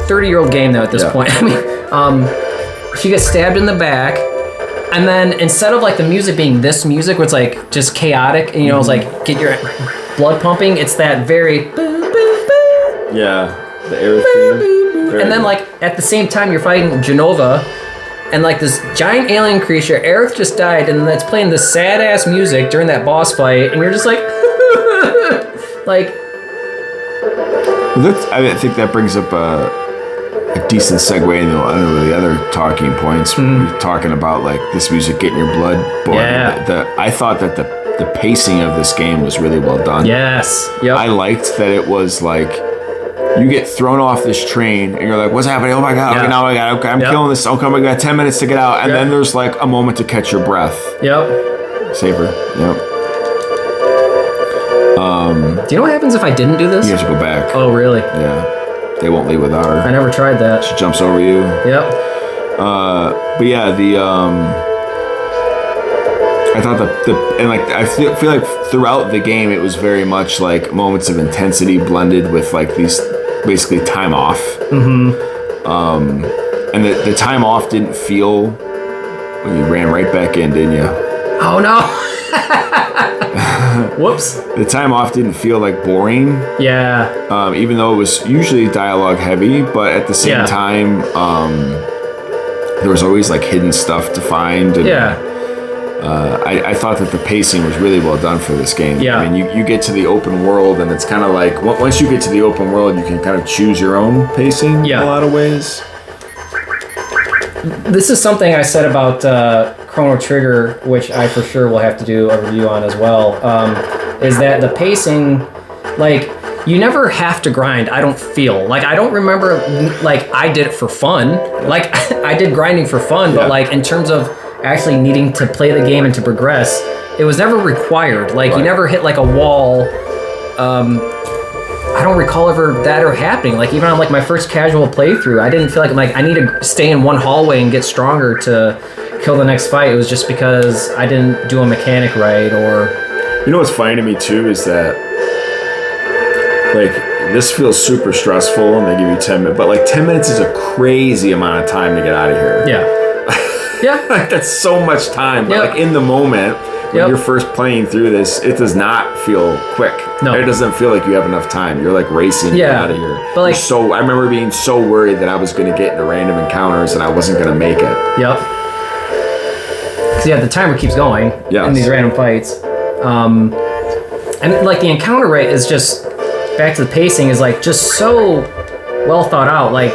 [SPEAKER 1] 30-year-old game though at this point. I mean, she gets stabbed in the back, and then instead of like the music being this music, where it's like just chaotic, and you know, it's like get your blood pumping. It's that very
[SPEAKER 2] the Aerith theme.
[SPEAKER 1] And then like at the same time you're fighting Genova, and like this giant alien creature. Aerith just died, and that's playing this sad ass music during that boss fight, and you're just like, like.
[SPEAKER 2] I think that brings up a decent segue into the other talking points. We're talking about like this music getting your blood boiling. Yeah. I thought that the pacing of this game was really well done.
[SPEAKER 1] Yes. Yep.
[SPEAKER 2] I liked that it was like you get thrown off this train and you're like, what's happening? Oh my god! Okay, now I'm killing this. Okay, we got 10 minutes to get out, and then there's like a moment to catch your breath.
[SPEAKER 1] Yep.
[SPEAKER 2] Savor. Yep.
[SPEAKER 1] Do you know what happens if I didn't do this?
[SPEAKER 2] You have to go back.
[SPEAKER 1] Oh, really?
[SPEAKER 2] Yeah. They won't leave without her.
[SPEAKER 1] I never tried that.
[SPEAKER 2] She jumps over you.
[SPEAKER 1] Yep.
[SPEAKER 2] But yeah, I thought and like I feel like throughout the game it was very much like moments of intensity blended with like these basically time off. And the time off didn't feel. Well, you ran right back in, didn't you?
[SPEAKER 1] Oh no! Whoops.
[SPEAKER 2] The time off didn't feel like boring.
[SPEAKER 1] Yeah.
[SPEAKER 2] Even though it was usually dialogue heavy, but at the same time, there was always like hidden stuff to find. And, I thought that the pacing was really well done for this game.
[SPEAKER 1] Yeah.
[SPEAKER 2] I mean, you get to the open world, and it's kind of like once you get to the open world, you can kind of choose your own pacing in a lot of ways.
[SPEAKER 1] This is something I said about Chrono Trigger, which I for sure will have to do a review on as well, is that the pacing, like, you never have to grind, I don't feel. Like, I don't remember, like, I did it for fun. Like, I did grinding for fun, but, like, in terms of actually needing to play the game and to progress, it was never required. Like, you never hit, like, a wall. I don't recall ever that or happening. Like, even on like my first casual playthrough, I didn't feel like I need to stay in one hallway and get stronger to kill the next fight. It was just because I didn't do a mechanic right, or...
[SPEAKER 2] You know what's funny to me too is that, like, this feels super stressful and they give you 10 minutes, but like 10 minutes is a crazy amount of time to get out of here.
[SPEAKER 1] Yeah. Yeah.
[SPEAKER 2] Like, that's so much time. But like in the moment, when you're first playing through this, it does not feel quick.
[SPEAKER 1] No.
[SPEAKER 2] It doesn't feel like you have enough time. You're like racing to get out of here.
[SPEAKER 1] But like,
[SPEAKER 2] I remember being so worried that I was going to get into random encounters and I wasn't going to make it.
[SPEAKER 1] Yep. Because the timer keeps going in these random fights. And like the encounter rate is just, back to the pacing, is like just so well thought out. Like,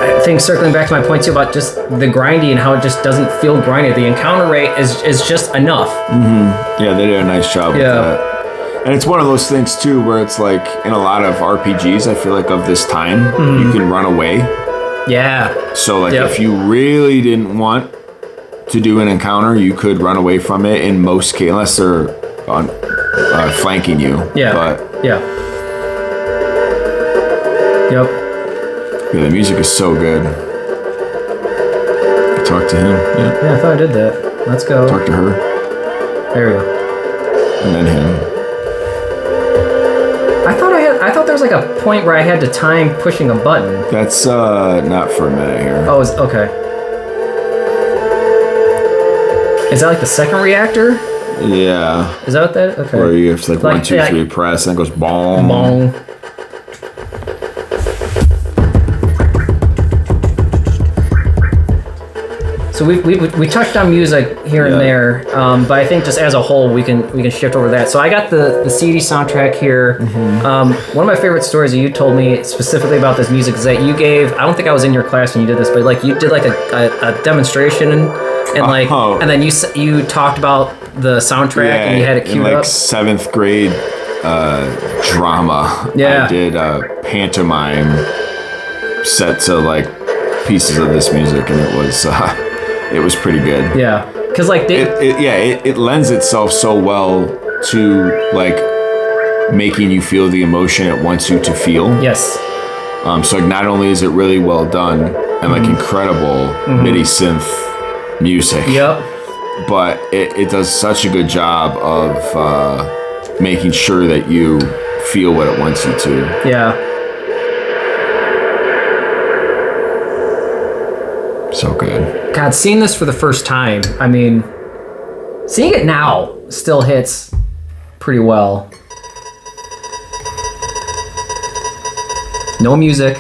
[SPEAKER 1] I think circling back to my point too about just the grindy and how it just doesn't feel grindy. The encounter rate is just enough.
[SPEAKER 2] Yeah, they did a nice job with that. And it's one of those things too where it's like in a lot of RPGs, I feel like of this time, you can run away.
[SPEAKER 1] Yeah.
[SPEAKER 2] So like if you really didn't want to do an encounter, you could run away from it in most cases, unless they're on, flanking you.
[SPEAKER 1] Yeah.
[SPEAKER 2] But
[SPEAKER 1] Yep.
[SPEAKER 2] Yeah, the music is so good. Talk to him.
[SPEAKER 1] Yeah, I thought I did that. Let's go.
[SPEAKER 2] Talk to her.
[SPEAKER 1] There we go.
[SPEAKER 2] And then him.
[SPEAKER 1] I thought there was like a point where I had to time pushing a button.
[SPEAKER 2] That's not for a minute here.
[SPEAKER 1] Oh, okay. Is that like the second reactor?
[SPEAKER 2] Yeah.
[SPEAKER 1] Is that what that? Okay.
[SPEAKER 2] Where you have to like 1, 2, 3 press, and it goes bong.
[SPEAKER 1] Bong. So we touched on music here and there, but I think just as a whole we can shift over that. So I got the CD soundtrack here. One of my favorite stories that you told me specifically about this music is that you gave, I don't think I was in your class when you did this, but like you did like a demonstration and like and then you talked about the soundtrack and you had it queued
[SPEAKER 2] in like
[SPEAKER 1] up.
[SPEAKER 2] 7th grade drama. I did a pantomime set to like pieces of this music, and it was pretty good.
[SPEAKER 1] Yeah, because like
[SPEAKER 2] it lends itself so well to like making you feel the emotion it wants you to feel.
[SPEAKER 1] Yes.
[SPEAKER 2] So like not only is it really well done and like incredible MIDI synth music.
[SPEAKER 1] Yep.
[SPEAKER 2] But it does such a good job of making sure that you feel what it wants you to.
[SPEAKER 1] Yeah.
[SPEAKER 2] So good.
[SPEAKER 1] God, seeing this for the first time, I mean, seeing it now still hits pretty well. No music.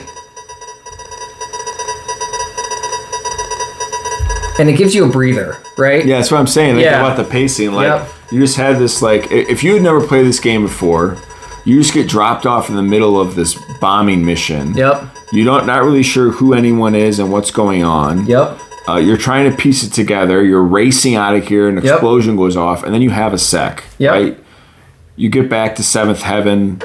[SPEAKER 1] And it gives you a breather, right?
[SPEAKER 2] Yeah, that's what I'm saying. Like about the pacing. Like you just had this like, if you had never played this game before, you just get dropped off in the middle of this bombing mission.
[SPEAKER 1] Yep.
[SPEAKER 2] You're not really sure who anyone is and what's going on.
[SPEAKER 1] Yep.
[SPEAKER 2] You're trying to piece it together. You're racing out of here, an explosion goes off, and then you have a sec.
[SPEAKER 1] Yep.
[SPEAKER 2] Right? You get back to 7th Heaven.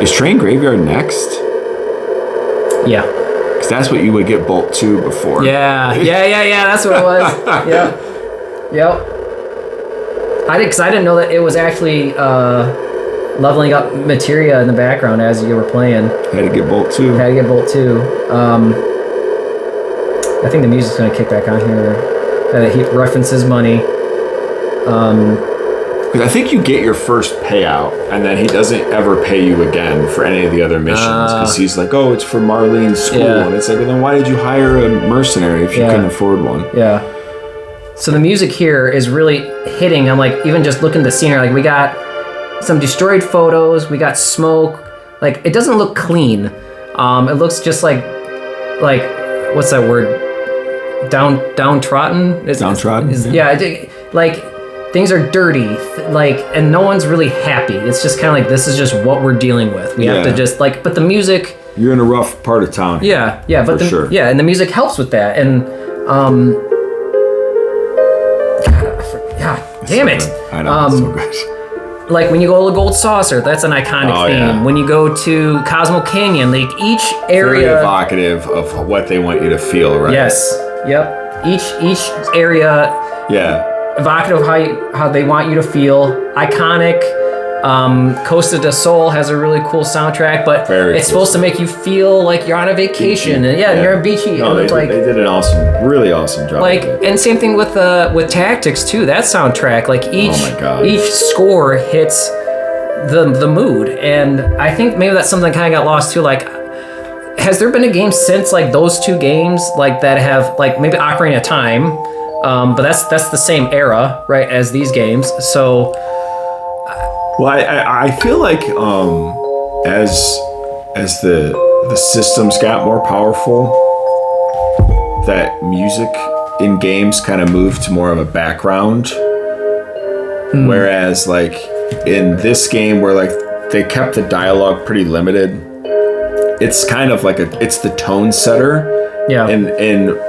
[SPEAKER 2] Is Train Graveyard next?
[SPEAKER 1] Yeah.
[SPEAKER 2] Because that's what you would get Bolt 2 before.
[SPEAKER 1] Yeah. That's what it was. Yep. I didn't know that it was actually leveling up materia in the background as you were playing.
[SPEAKER 2] Had to get Bolt 2.
[SPEAKER 1] Had to get Bolt 2. I think the music's going to kick back on here. He references money.
[SPEAKER 2] Because I think you get your first payout, and then he doesn't ever pay you again for any of the other missions. Because he's like, oh, it's for Marlene's school.
[SPEAKER 1] Yeah.
[SPEAKER 2] And it's like, well, then why did you hire a mercenary if you couldn't afford one?
[SPEAKER 1] Yeah. So the music here is really hitting. I'm like, even just looking at the scenery, like we got some destroyed photos, we got smoke. Like, it doesn't look clean. It looks just like what's that word? Downtrodden?
[SPEAKER 2] Downtrodden?
[SPEAKER 1] Like things are dirty, and no one's really happy. It's just kind of like, this is just what we're dealing with. We have to just but the music.
[SPEAKER 2] You're in a rough part of town.
[SPEAKER 1] Yeah, but
[SPEAKER 2] sure.
[SPEAKER 1] Yeah, and the music helps with that. And damn it.
[SPEAKER 2] I know. It's so good.
[SPEAKER 1] Like when you go to Gold Saucer, that's an iconic theme.
[SPEAKER 2] Yeah.
[SPEAKER 1] When you go to Cosmo Canyon, like each area.
[SPEAKER 2] Very evocative of what they want you to feel, right?
[SPEAKER 1] Yes. Yep. Each area.
[SPEAKER 2] Yeah.
[SPEAKER 1] Evocative of how they want you to feel. Iconic. Costa del Sol has a really cool soundtrack, but it's supposed to make you feel like you're on a vacation. And you're beachy.
[SPEAKER 2] No, they did an really awesome job.
[SPEAKER 1] And same thing with Tactics too. That soundtrack, like each score hits the mood, and I think maybe that's something that kind of got lost too. Like, has there been a game since like those two games like that have like maybe Ocarina of Time? But that's the same era, right, as these games. So,
[SPEAKER 2] well, I feel like as the systems got more powerful, that music in games kind of moved to more of a background. Whereas, like in this game, where like they kept the dialogue pretty limited, it's kind of like it's the tone setter.
[SPEAKER 1] Yeah.
[SPEAKER 2] In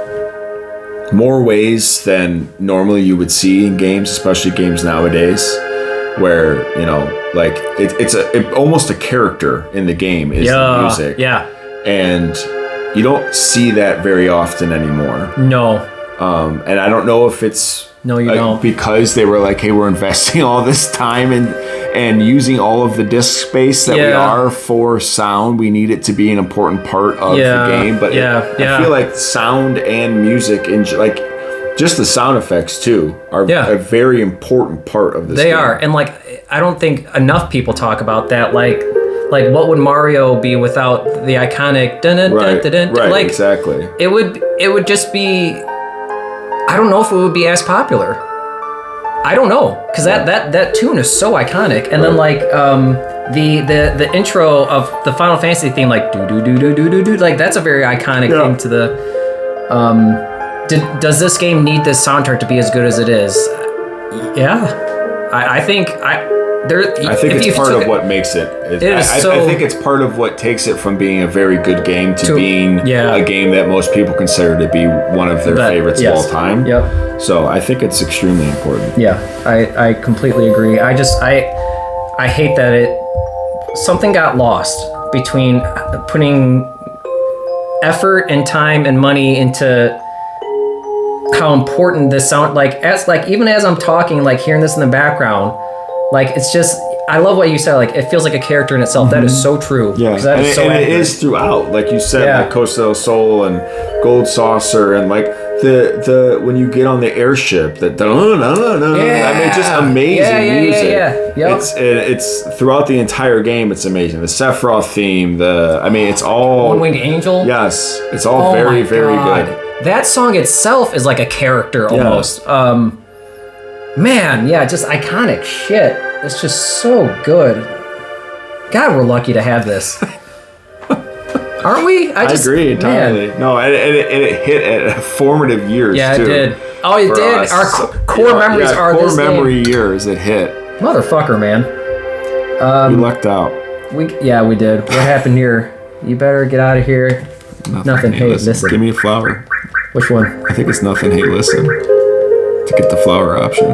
[SPEAKER 2] more ways than normally you would see in games, especially games nowadays, where like it's almost a character in the game is the music.
[SPEAKER 1] Yeah.
[SPEAKER 2] And you don't see that very often anymore.
[SPEAKER 1] No.
[SPEAKER 2] And I don't know if it's
[SPEAKER 1] don't,
[SPEAKER 2] because they were like, hey, we're investing all this time and using all of the disk space that we are for sound. We need it to be an important part of the game. But I feel like sound and music and like just the sound effects too are a very important part of this game.
[SPEAKER 1] They are. And like, I don't think enough people talk about that. Like what would Mario be without the iconic dun dun dun dun dun?
[SPEAKER 2] Right,
[SPEAKER 1] like,
[SPEAKER 2] exactly.
[SPEAKER 1] It would just be, I don't know if it would be as popular. I don't know, because that tune is so iconic. And then like the intro of the Final Fantasy theme, like do do do do do do do, like that's a very iconic thing to the. Does this game need this soundtrack to be as good as it is? Yeah, I think
[SPEAKER 2] it's part of what makes it. I think it's part of what takes it from being a very good game to being a game that most people consider to be one of their favorites of all time.
[SPEAKER 1] Yep.
[SPEAKER 2] So I think it's extremely important.
[SPEAKER 1] Yeah, I completely agree. I hate that something got lost between putting effort and time and money into how important this sound, even as I'm talking, like hearing this in the background, like it's just, I love what you said, like it feels like a character in itself. That is so true.
[SPEAKER 2] Yeah, it is throughout, like you said, like Costa del Sol and Gold Saucer, and like the when you get on the airship, that I mean, just amazing music. Yep. It's throughout the entire game. It's amazing. The Sephiroth theme. It's all
[SPEAKER 1] One Winged Angel.
[SPEAKER 2] Yes, it's all very good.
[SPEAKER 1] That song itself is like a character almost. Man, just iconic shit. It's just so good. God, we're lucky to have this. Aren't we? I agree entirely.
[SPEAKER 2] Man. No, and it hit at formative years,
[SPEAKER 1] too.
[SPEAKER 2] It
[SPEAKER 1] did. Oh, it did.
[SPEAKER 2] Us.
[SPEAKER 1] Our core memories are
[SPEAKER 2] core
[SPEAKER 1] this
[SPEAKER 2] memory years, it hit.
[SPEAKER 1] Motherfucker, man.
[SPEAKER 2] We lucked out.
[SPEAKER 1] We did. What happened here? You better get out of here. Nothing. Hey, listen.
[SPEAKER 2] Give me a flower.
[SPEAKER 1] Which one?
[SPEAKER 2] I think it's nothing. Hey, listen. To get the flower option.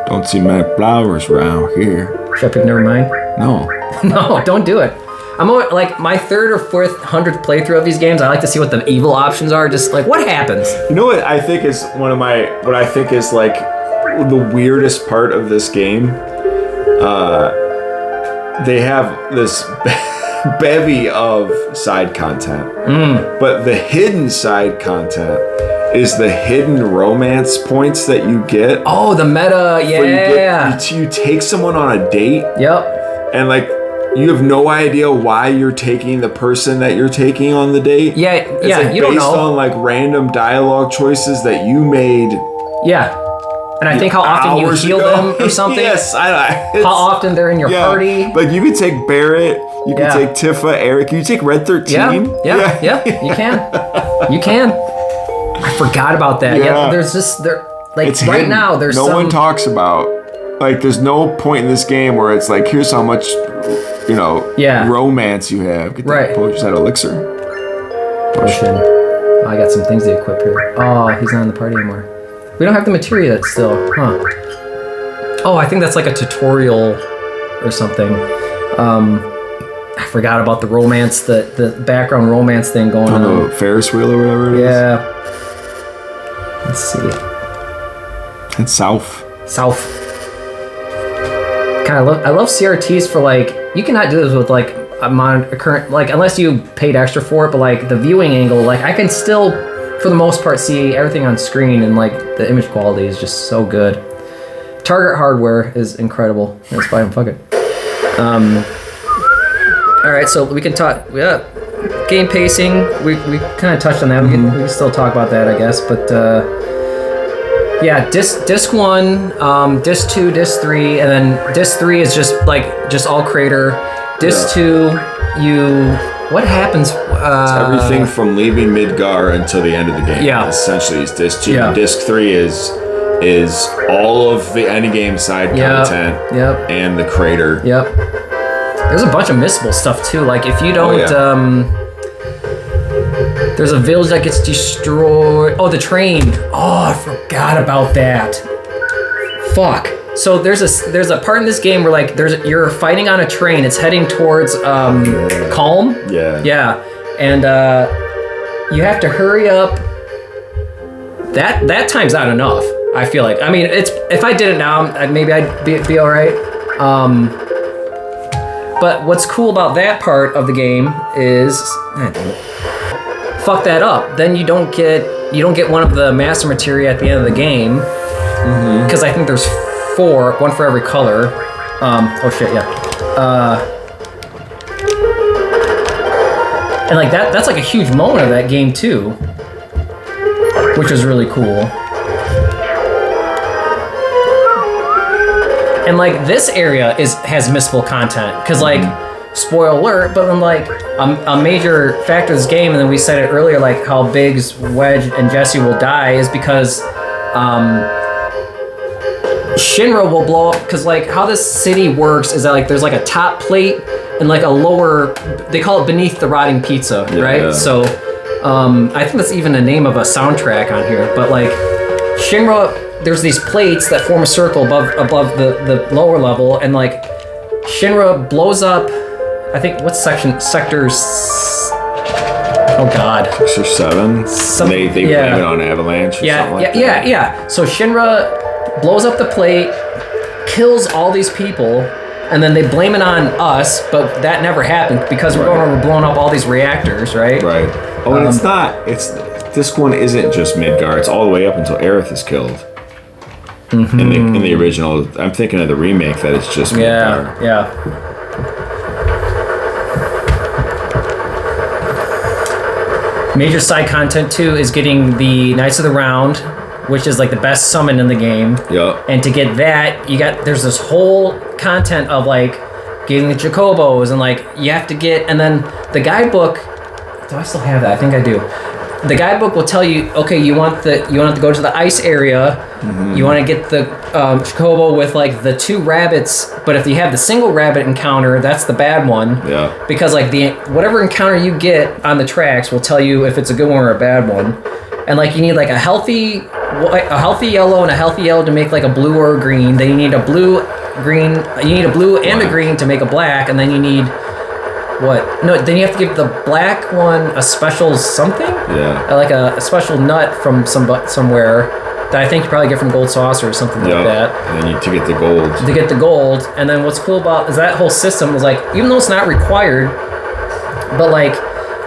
[SPEAKER 2] Don't see many flowers around here.
[SPEAKER 1] Should I pick never mind?
[SPEAKER 2] No.
[SPEAKER 1] No, don't do it. I'm always, like my 3rd or 4th, 100th playthrough of these games. I like to see what the evil options are. Just like what happens.
[SPEAKER 2] You know what I think is what I think is like the weirdest part of this game. They have this bevy of side content, but the hidden side content is the hidden romance points that you get.
[SPEAKER 1] Oh, the meta, yeah.
[SPEAKER 2] You take someone on a date.
[SPEAKER 1] Yep.
[SPEAKER 2] And like, you have no idea why you're taking the person that you're taking on the date.
[SPEAKER 1] Yeah,
[SPEAKER 2] it's
[SPEAKER 1] yeah.
[SPEAKER 2] Like
[SPEAKER 1] You don't know.
[SPEAKER 2] Based on like random dialogue choices that you made.
[SPEAKER 1] Yeah. And I think how often you heal them or something.
[SPEAKER 2] Yes,
[SPEAKER 1] how often they're in your party.
[SPEAKER 2] Like you could take Barrett, you could take Tifa, Eric, you take Red 13.
[SPEAKER 1] Yeah, you can. You can. I forgot about that. Yeah, there's just like it's right hidden. Now there's
[SPEAKER 2] no one talks about like there's no point in this game where it's like here's how much romance you have. Get that potion, that elixir.
[SPEAKER 1] Potion. Oh, I got some things to equip here. Oh, he's not in the party anymore. We don't have the materia that's still, huh? Oh, I think that's like a tutorial or something. I forgot about the romance, the background romance thing going on.
[SPEAKER 2] The Ferris wheel or whatever it is.
[SPEAKER 1] Yeah. Let's see.
[SPEAKER 2] It's South.
[SPEAKER 1] I love CRTs for like, you cannot do this with like a current, like unless you paid extra for it, but like the viewing angle, like I can still, for the most part, see everything on screen, and like the image quality is just so good. Target hardware is incredible. Let's buy them. Fuck it. All right, so we can talk. Yeah, game pacing. We kind of touched on that. We can still talk about that, I guess. But yeah, disc 1, disc 2, disc 3, and then disc 3 is just all crater. Disc 2, what happens?
[SPEAKER 2] It's everything from leaving Midgar until the end of the game.
[SPEAKER 1] Yeah.
[SPEAKER 2] Essentially, is disc 2. Yeah. Disc 3 is all of the endgame side content.
[SPEAKER 1] Yep.
[SPEAKER 2] And the crater.
[SPEAKER 1] Yep. There's a bunch of missable stuff too. Like if you don't, there's a village that gets destroyed. Oh, the train. Oh, I forgot about that. Fuck. So there's a part in this game where like you're fighting on a train. It's heading towards Calm.
[SPEAKER 2] Yeah.
[SPEAKER 1] Yeah, and you have to hurry up. That time's not enough. I feel like. I mean, if I did it now, maybe I'd be all right. But what's cool about that part of the game is, fuck that up. Then you don't get one of the master materia at the end of the game, because I think there's 4, one for every color. Oh shit, yeah. And like that's like a huge moment of that game too, which is really cool. And like this area has missable content, because like spoiler alert, but then like a major factor of this game, and then we said it earlier, like how Biggs, Wedge, and Jesse will die is because Shinra will blow up, because like how this city works is that like there's like a top plate and like a lower, they call it beneath the rotting pizza, right? Yeah. So I think that's even the name of a soundtrack on here, but like Shinra, there's these plates that form a circle above the lower level, and like Shinra blows up, I think, what sectors? Oh god.
[SPEAKER 2] 6 or 7? They blame it on Avalanche or something like that.
[SPEAKER 1] Yeah. So Shinra blows up the plate, kills all these people, and then they blame it on us, but that never happened because we're blowing up all these reactors, right?
[SPEAKER 2] Right. Oh, and it's not. This one isn't just Midgar. It's all the way up until Aerith is killed. In the original, I'm thinking of the remake that it's just Midgar.
[SPEAKER 1] Yeah. Major side content too is getting the Knights of the Round, which is like the best summon in the game.
[SPEAKER 2] Yeah.
[SPEAKER 1] And to get that, there's this whole content of like getting the Chocobos, and like you have to get, and then the guidebook. Do I still have that? I think I do. The guidebook will tell you, okay, you want to go to the ice area. You want to get the Chocobo with like the 2 rabbits, but if you have the single rabbit encounter, that's the bad one. Yeah. Because like whatever encounter you get on the tracks will tell you if it's a good one or a bad one, and like you need like a healthy yellow and a healthy yellow to make like a blue or a green. Then you need a blue, green. You need a blue and a green to make a black, and then you need. What? No, then you have to give the black one a special something?
[SPEAKER 2] Yeah.
[SPEAKER 1] Like a special nut from somewhere that I think you probably get from Gold Saucer or something like that.
[SPEAKER 2] And then to get the gold.
[SPEAKER 1] To get the gold. And then what's cool about is that whole system is like, even though it's not required, but like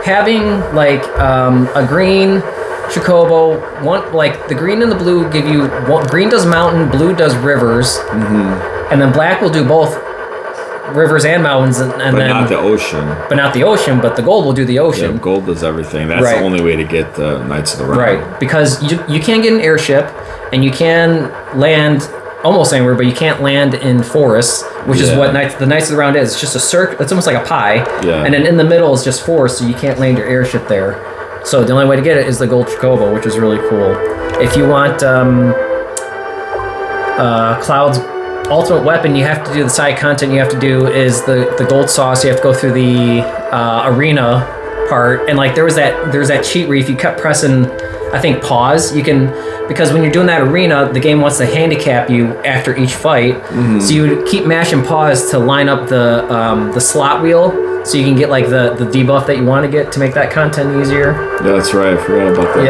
[SPEAKER 1] having like a green Chocobo. One like the green and the blue give you green does mountain, blue does rivers, and then black will do both rivers and mountains, and
[SPEAKER 2] but
[SPEAKER 1] then
[SPEAKER 2] not the ocean.
[SPEAKER 1] But not the ocean. But the gold will do the ocean.
[SPEAKER 2] Yeah, gold does everything. That's the only way to get the Knights of the Round.
[SPEAKER 1] Right, because you can get an airship, and you can land almost anywhere, but you can't land in forests, which is what the Knights of the Round is. It's just a circle. It's almost like a pie, and then in the middle is just forest, so you can't land your airship there. So the only way to get it is the gold Chocobo, which is really cool. If you want Cloud's ultimate weapon, you have to do the side content. You have to do is the gold sauce. You have to go through the arena part, and like there's that cheat where if you kept pressing, I think pause, you can, because when you're doing that arena, the game wants to handicap you after each fight. So you would keep mashing pause to line up the slot wheel, so you can get like the debuff that you want to get to make that content easier.
[SPEAKER 2] Yeah, that's right. I forgot about that.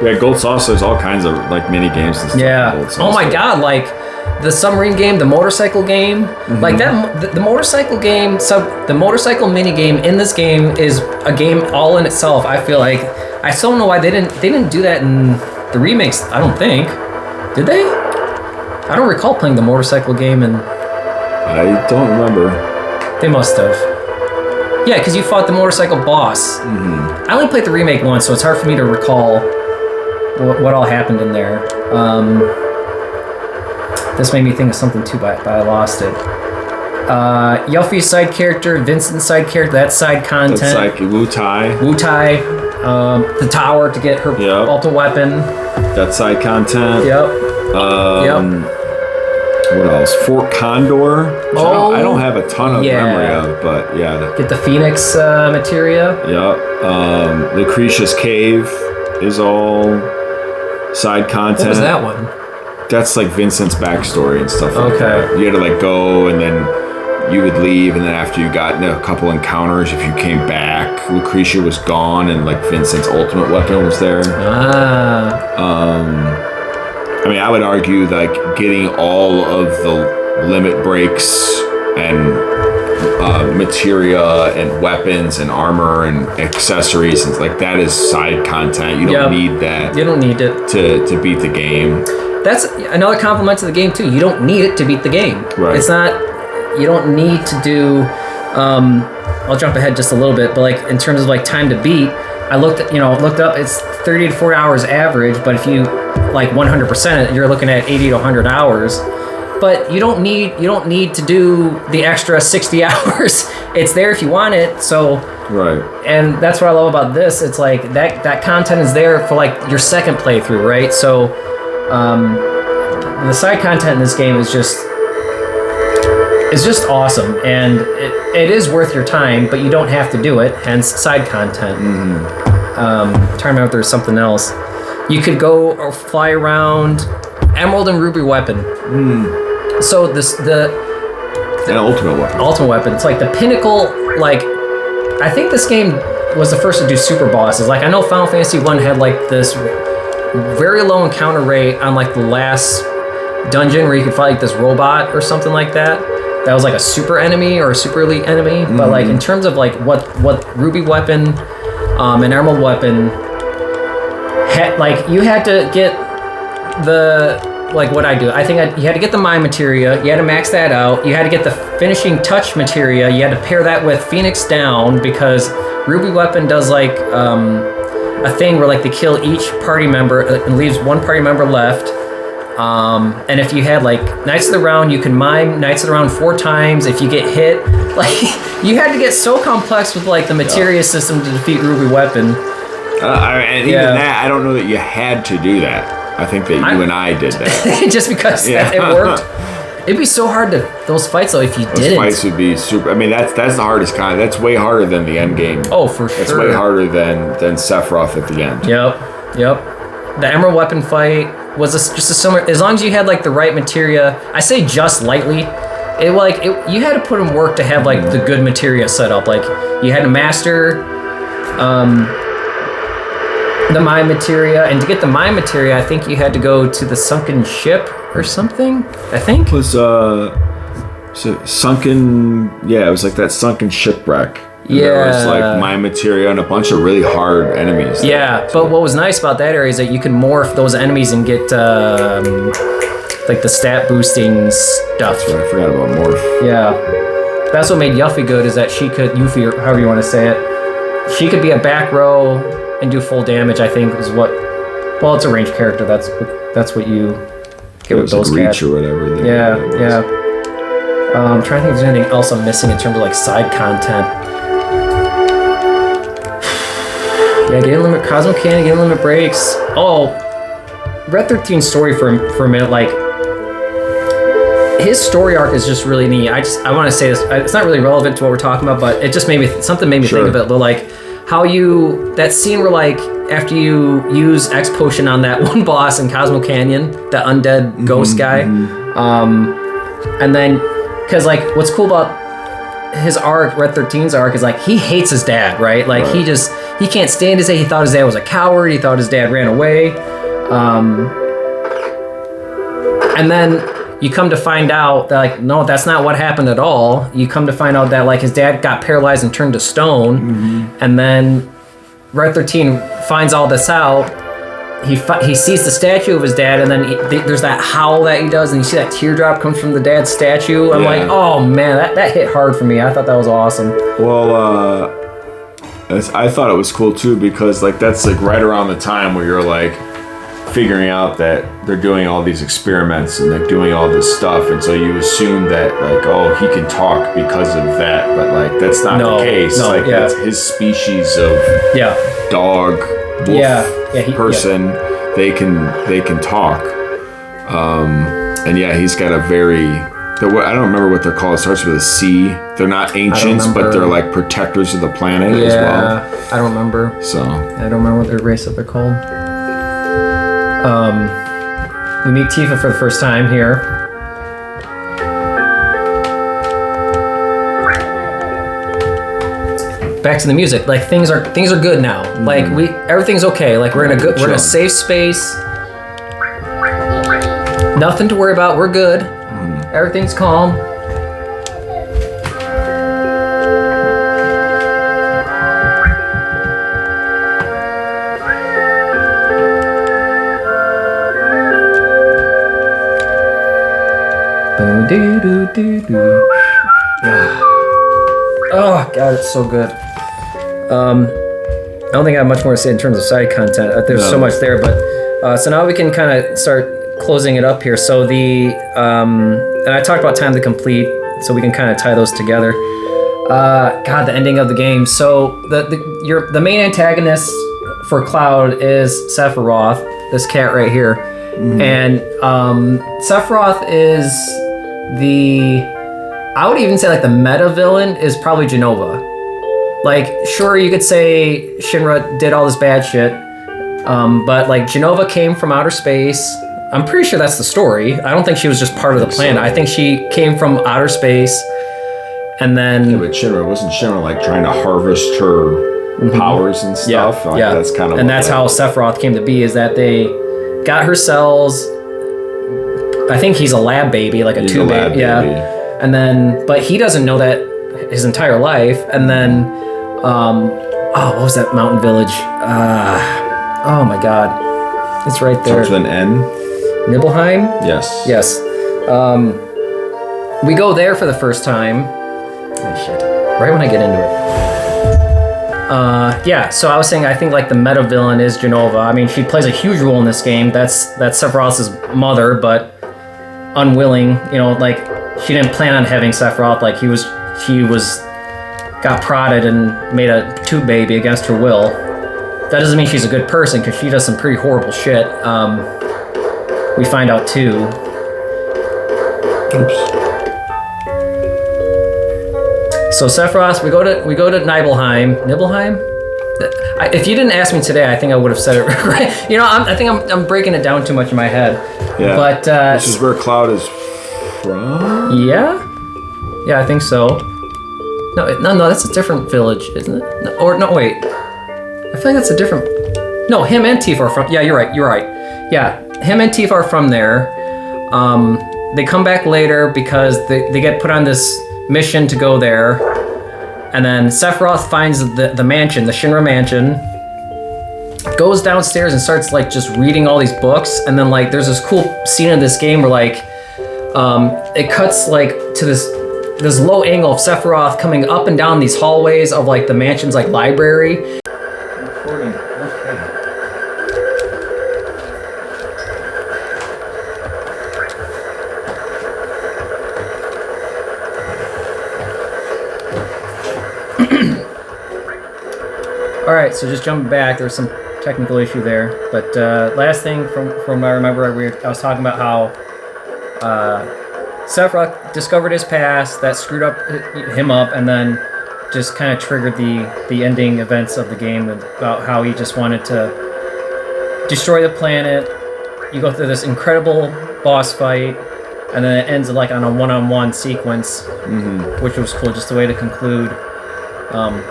[SPEAKER 1] Yeah,
[SPEAKER 2] Gold Sauce. There's all kinds of like mini games and stuff.
[SPEAKER 1] Yeah. Oh my god, like the submarine game, the motorcycle game, like that. The motorcycle game, the motorcycle mini game in this game is a game all in itself. I feel like I still don't know why they didn't do that in the remakes. I don't think, did they? I don't recall playing the motorcycle game, and
[SPEAKER 2] I don't remember.
[SPEAKER 1] They must have. Yeah, because you fought the motorcycle boss. I only played the remake once, so it's hard for me to recall what all happened in there. This made me think of something too, but I lost it. Yuffie's side character, Vincent's side character, that's side content.
[SPEAKER 2] That's like Wu Tai.
[SPEAKER 1] The tower to get her ultimate weapon.
[SPEAKER 2] That's side content.
[SPEAKER 1] Yep.
[SPEAKER 2] What else? Fort Condor. Which I don't have a ton of memory of, but yeah.
[SPEAKER 1] Get the Phoenix materia.
[SPEAKER 2] Yep. Lucretia's Cave is all side content.
[SPEAKER 1] What was that one?
[SPEAKER 2] That's like Vincent's backstory and stuff like that. You had to like go, and then you would leave, and then after you got in a couple encounters, if you came back, Lucretia was gone, and like Vincent's ultimate weapon was there. I mean, I would argue like getting all of the limit breaks and materia and weapons and armor and accessories and like that is side content. You don't need that. You don't need it to beat the game.
[SPEAKER 1] That's another compliment to the game too. You don't need it to beat the game.
[SPEAKER 2] Right.
[SPEAKER 1] It's not. You don't need to do. I'll jump ahead just a little bit, but like in terms of like time to beat, I looked up. It's 30 to 40 hours average, but if you like 100% it, you're looking at 80 to 100 hours. But you don't need to do the extra 60 hours. It's there if you want it. So
[SPEAKER 2] right.
[SPEAKER 1] And that's what I love about this. It's like that content is there for like your second playthrough, right? So the side content in this game is just awesome, and it is worth your time, but you don't have to do it. Hence, side content. Trying to remember if there's something else. You could go or fly around Emerald and Ruby weapon. So an
[SPEAKER 2] ultimate weapon.
[SPEAKER 1] Ultimate weapon. It's like the pinnacle. Like, I think this game was the first to do super bosses. Like, I know Final Fantasy 1 had like this very low encounter rate on like the last dungeon where you could fight like this robot or something like that. That was like a super enemy or a super elite enemy. But like in terms of like what Ruby weapon and Emerald weapon like you had to get the like what I do. I think you had to get the mine materia. You had to max that out. You had to get the finishing touch materia. You had to pair that with Phoenix Down because Ruby weapon does like a thing where like they kill each party member and leaves one party member left. And if you had like Knights of the Round, you can mime Knights of the Round 4 times. If you get hit, like you had to get so complex with like the materia system to defeat Ruby weapon.
[SPEAKER 2] And even that, I don't know that you had to do that. I think that you and I did that.
[SPEAKER 1] Just because it worked. It'd be so hard those fights though if you didn't.
[SPEAKER 2] Those fights would be super. I mean, that's the hardest kind. That's way harder than the end game.
[SPEAKER 1] Oh, for sure.
[SPEAKER 2] That's way harder than Sephiroth at the end.
[SPEAKER 1] Yep. The Emerald weapon fight was just a similar. As long as you had like the right materia, I say just lightly. You had to put in work to have like the good materia set up. Like you had to master the mine materia, and to get the mine materia, I think you had to go to the sunken ship or something. I think
[SPEAKER 2] it was sunken. Yeah, it was like that sunken shipwreck. And there was like mine materia and a bunch of really hard enemies.
[SPEAKER 1] But what was nice about that area is that you can morph those enemies and get like the stat boosting stuff.
[SPEAKER 2] That's right, I forgot about morph.
[SPEAKER 1] Yeah, that's what made Yuffie good, is that she could, Yuffie, or however you want to say it, she could be a back row and do full damage. I think was what. Well, it's a ranged character. That's what you get with those
[SPEAKER 2] like
[SPEAKER 1] cats.
[SPEAKER 2] Reach or whatever.
[SPEAKER 1] Yeah. I'm trying to think if there's anything else I'm missing in terms of like side content. Yeah, getting limit Cosmo Candy, getting limit breaks. Oh, Red 13's story for a minute, like his story arc is just really neat. I want to say this. It's not really relevant to what we're talking about, but it just made me think of it. But like how that scene where like after you use X potion on that one boss in Cosmo Canyon, that undead ghost guy, and then because like what's cool about his arc, Red 13's arc, is like he hates his dad, right? Like he can't stand his dad. He thought his dad was a coward. He thought his dad ran away. And then you come to find out that like, no, that's not what happened at all. You come to find out that like his dad got paralyzed and turned to stone. And then Red 13 finds all this out. He sees the statue of his dad, and then there's that howl that he does, and you see that teardrop comes from the dad's statue. I'm like, oh man, that hit hard for me. I thought that was awesome.
[SPEAKER 2] Well, I thought it was cool too, because like that's like right around the time where you're like figuring out that they're doing all these experiments and they're doing all this stuff, and so you assume that like, oh, he can talk because of that, but like that's not the case. That's his species of dog, wolf, person. They can talk, and he's got a very. I don't remember what they're called. It starts with a C. They're not ancients, but they're like protectors of the planet as well.
[SPEAKER 1] I don't remember.
[SPEAKER 2] So
[SPEAKER 1] I don't remember what their race that they're called. We meet Tifa for the first time here. Back to the music. Like things are good now. Like everything's okay. Like we're in a safe space. Nothing to worry about. We're good. Everything's calm. Oh god, it's so good. I don't think I have much more to say in terms of side content. There's so much there, but so now we can kind of start closing it up here. So and I talked about time to complete, so we can kind of tie those together. God, the ending of the game. So the main antagonist for Cloud is Sephiroth, this cat right here, and Sephiroth is I would even say like the meta villain is probably Genova. Like, sure, you could say Shinra did all this bad shit, but like Genova came from outer space. I'm pretty sure that's the story. I don't think she was just part of the planet. I think she came from outer space, and then. Yeah,
[SPEAKER 2] but wasn't Shinra like trying to harvest her powers and stuff?
[SPEAKER 1] Yeah,
[SPEAKER 2] that's kind of.
[SPEAKER 1] And that's how Sephiroth came to be. Is that they got her cells. I think he's a lab baby, like a tube baby. Yeah. And then, but he doesn't know that his entire life. And then, what was that mountain village? Oh my god, it's right there.
[SPEAKER 2] Starts with an N.
[SPEAKER 1] Nibelheim?
[SPEAKER 2] Yes.
[SPEAKER 1] We go there for the first time. Oh shit! Right when I get into it. So I was saying I think like the meta villain is Genova. I mean, she plays a huge role in this game. That's Sephiroth's mother, but unwilling. Like she didn't plan on having Sephiroth. Like she got prodded and made a tube baby against her will. That doesn't mean she's a good person, because she does some pretty horrible shit. We find out too. Oops. So Sephiroth, we go to Nibelheim. Nibelheim? If you didn't ask me today, I think I would have said it right. I think I'm breaking it down too much in my head.
[SPEAKER 2] Yeah.
[SPEAKER 1] But
[SPEAKER 2] this is where Cloud is from.
[SPEAKER 1] Yeah, I think so. No, that's a different village, isn't it? No, wait. I feel like that's a different. No, him and Tifa are from. Yeah, you're right. Yeah, him and Tifa are from there. They come back later because they get put on this mission to go there, And then Sephiroth finds the mansion, the Shinra mansion, goes downstairs and starts like just reading all these books. And then like there's this cool scene in this game where like it cuts like to this low angle of Sephiroth coming up and down these hallways of like the mansion's like library. Recording. Okay. All right, so just jumping back, there was some technical issue there, but last thing from what I remember, I was talking about how Sephiroth discovered his past, that screwed him up, and then just kind of triggered the ending events of the game about how he just wanted to destroy the planet. You go through this incredible boss fight, and then it ends like on a one-on-one sequence, which was cool, just a way to conclude.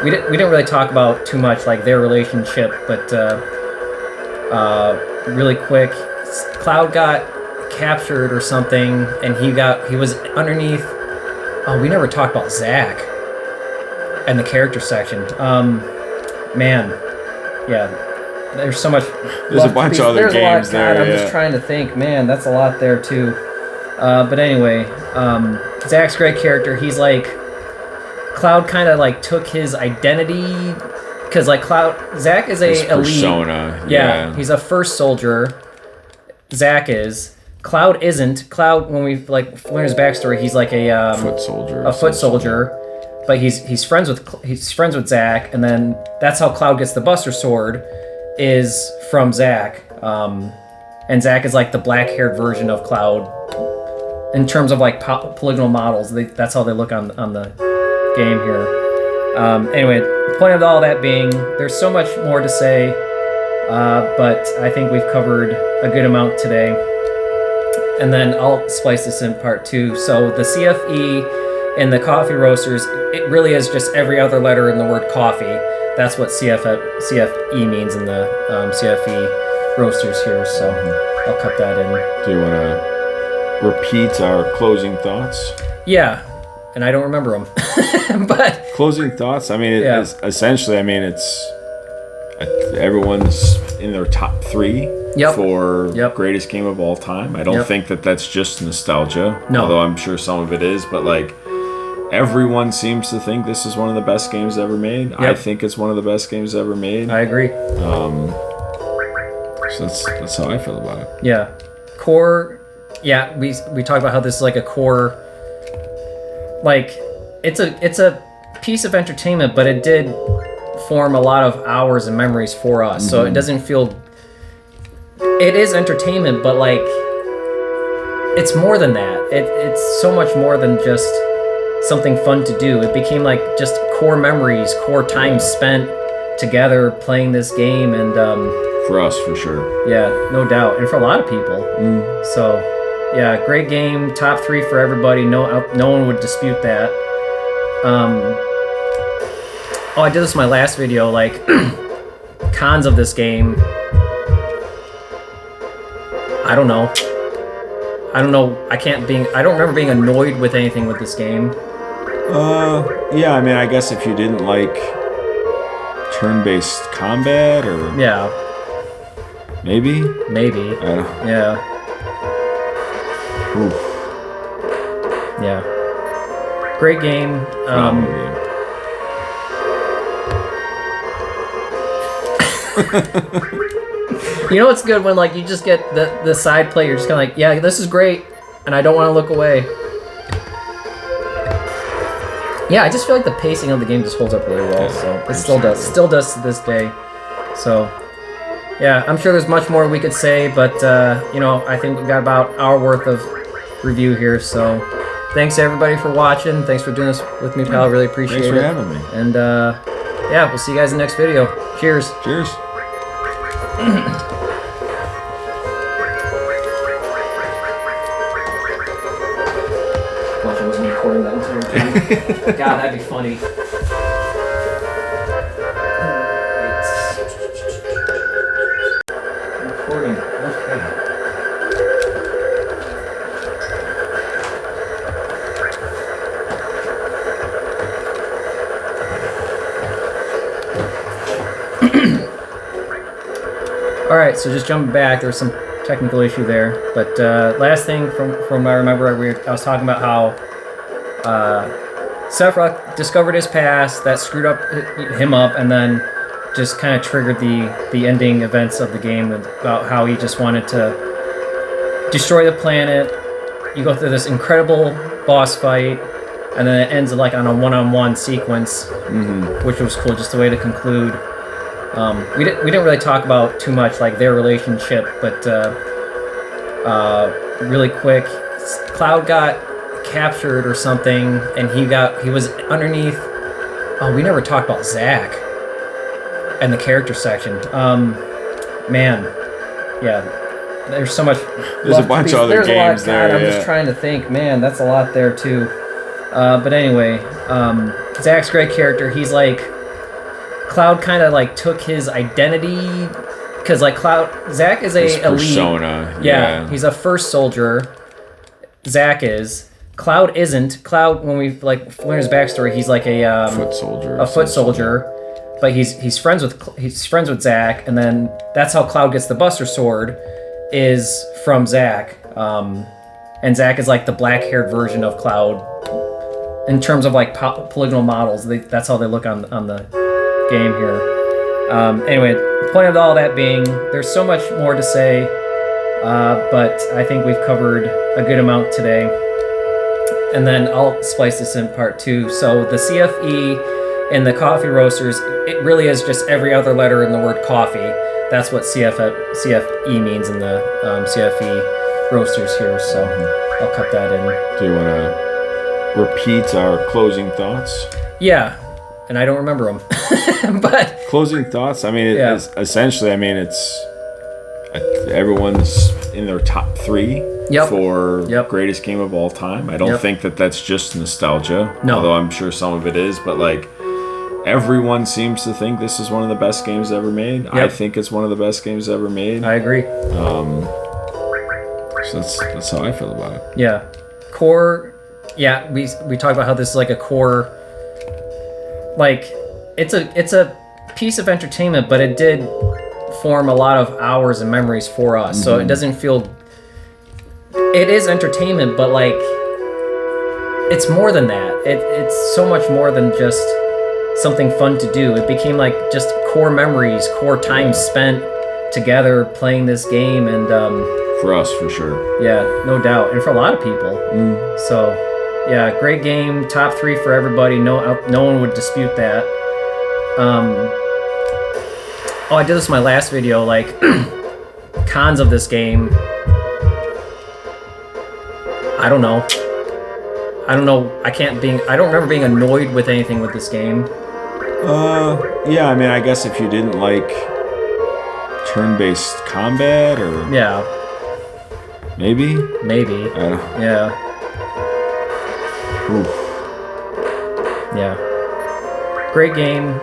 [SPEAKER 1] We didn't really talk about too much like their relationship, but really quick, Cloud got captured or something, and he was underneath. Oh, we never talked about Zack and the character section. Man, yeah, there's so much.
[SPEAKER 2] There's a bunch of other games there.
[SPEAKER 1] I'm just trying to think. Man, that's a lot there too. But anyway, Zack's a great character. He's like. Cloud kind of like took his identity because like Zack is
[SPEAKER 2] his
[SPEAKER 1] elite
[SPEAKER 2] persona.
[SPEAKER 1] Yeah, he's a first soldier. Zack is. Cloud isn't. Cloud, when we like learn his backstory, he's like a
[SPEAKER 2] foot soldier.
[SPEAKER 1] A foot soldier, but he's friends with Zack, and then that's how Cloud gets the Buster Sword, is from Zack. And Zack is like the black-haired version of Cloud in terms of like polygonal models. That's how they look on the game here. Anyway, the point of all that being, there's so much more to say, but I think we've covered a good amount today. And then I'll splice this in part 2. So the CFE in the coffee roasters, it really is just every other letter in the word coffee. That's what CFE means in the CFE roasters here. So I'll cut that in.
[SPEAKER 2] Do you want to repeat our closing thoughts?
[SPEAKER 1] Yeah. And I don't remember them. But
[SPEAKER 2] closing thoughts. I mean, it's essentially. I mean, it's everyone's in their top 3 for greatest game of all time. I don't think that that's just nostalgia. No. Although I'm sure some of it is. But like, everyone seems to think this is one of the best games ever made. I think it's one of the best games ever made. I agree. So that's how I feel about it. Yeah. Core. Yeah. We talked about how this is like a core. Like, it's a piece of entertainment, but it did form a lot of hours and memories for us. So it doesn't feel. It is entertainment, but like, it's more than that. It's so much more than just something fun to do. It became like just core memories, core time spent together playing this game, and for us, for sure. Yeah, no doubt, and for a lot of people. So. Yeah, great game. Top 3 for everybody. No one would dispute that. Oh, I did this in my last video. Like, cons of this game. I don't know. I don't remember being annoyed with anything with this game. Yeah. I mean, I guess if you didn't like turn-based combat, or maybe. I don't. Yeah. Oof. Yeah. Great game. You know what's good when like you just get the side play, you're just kind of like, yeah, this is great, and I don't want to look away. Yeah, I just feel like the pacing of the game just holds up really well. So it still does to this day. So yeah, I'm sure there's much more we could say, but I think we've got about an hour worth of review here. So thanks everybody for watching. Thanks for doing this with me, pal. Really appreciate it. Thanks for having me. And we'll see you guys in the next video. Cheers. Cheers. I wasn't recording that entire time. God, that'd be funny. Recording. Okay.
[SPEAKER 1] right, so just jumping back, there was some technical issue there. But last thing from what I remember, I was talking about how Sephiroth discovered his past, that screwed up him up, and then just kind of triggered the ending events of the game about how he just wanted to destroy the planet. You go through this incredible boss fight, and then it ends like on a one-on-one sequence, which was cool, just a way to conclude. We didn't really talk about too much like their relationship, but really quick, Cloud got captured or something, and he was underneath. Oh, we never talked about Zack and the character section. Man, yeah, there's so much.
[SPEAKER 2] There's a bunch of other games there.
[SPEAKER 1] I'm just trying to think. Man, that's a lot there too. But anyway, Zack's a great character. He's like, Cloud kind of like took his identity, because like Zack is
[SPEAKER 2] his
[SPEAKER 1] a elite
[SPEAKER 2] persona.
[SPEAKER 1] Yeah, he's a first soldier. Zack is. Cloud isn't. Cloud, when we like learn his backstory, he's like a
[SPEAKER 2] foot soldier.
[SPEAKER 1] A foot soldier, but he's friends with Zack, and then that's how Cloud gets the Buster Sword, is from Zack. And Zack is like the black-haired version of Cloud in terms of like polygonal models. That's how they look on the game here. Anyway, the point of all that being, there's so much more to say, but I think we've covered a good amount today. And then I'll splice this in part 2. So the CFE in the coffee roasters, it really is just every other letter in the word coffee. That's what CFE means in the CFE roasters here. So I'll cut that in.
[SPEAKER 2] Do you want to repeat our closing thoughts?
[SPEAKER 1] Yeah, and I don't remember them. But
[SPEAKER 2] closing thoughts. I mean, it's essentially. I mean, it's everyone's in their top 3 for greatest game of all time. I don't think that that's just nostalgia. No. Although I'm sure some of it is, but like everyone seems to think this is one of the best games ever made. Yep. I think it's one of the best games ever made.
[SPEAKER 1] I agree.
[SPEAKER 2] So that's how I feel about it.
[SPEAKER 1] Yeah. Core. Yeah, we talked about how this is like a core. Like it's a piece of entertainment, but it did form a lot of hours and memories for us. So it doesn't feel. It is entertainment, but like it's more than that. It's so much more than just something fun to do. It became like just core memories, core time spent together playing this game, and
[SPEAKER 2] for us, for sure. Yeah,
[SPEAKER 1] no doubt, and for a lot of people. So, yeah, great game, top 3 for everybody. No one would dispute that. I did this in my last video. Like cons of this game. I don't know. I don't remember being annoyed with anything with this game.
[SPEAKER 2] Yeah, I mean, I guess if you didn't like turn-based combat, or maybe.
[SPEAKER 1] I don't know. Yeah.
[SPEAKER 2] Oof.
[SPEAKER 1] Yeah. Great game.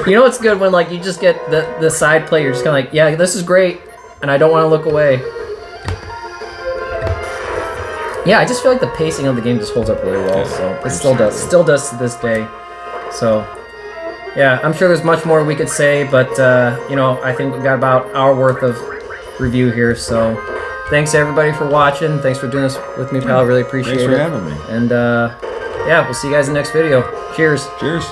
[SPEAKER 1] You know what's good when like you just get the side play, you're just kind of like, yeah, this is great, and I don't want to look away. Yeah, I just feel like the pacing of the game just holds up really well. So it still does to this day. So yeah, I'm sure there's much more we could say, but I think we've got about an hour worth of review here. So thanks everybody for watching. Thanks for doing this with me, pal. Really appreciate it.
[SPEAKER 2] Thanks for having me.
[SPEAKER 1] And we'll see you guys in the next video. Cheers.
[SPEAKER 2] Cheers.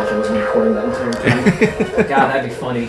[SPEAKER 1] I wasn't recording that entire time. God, that'd be funny.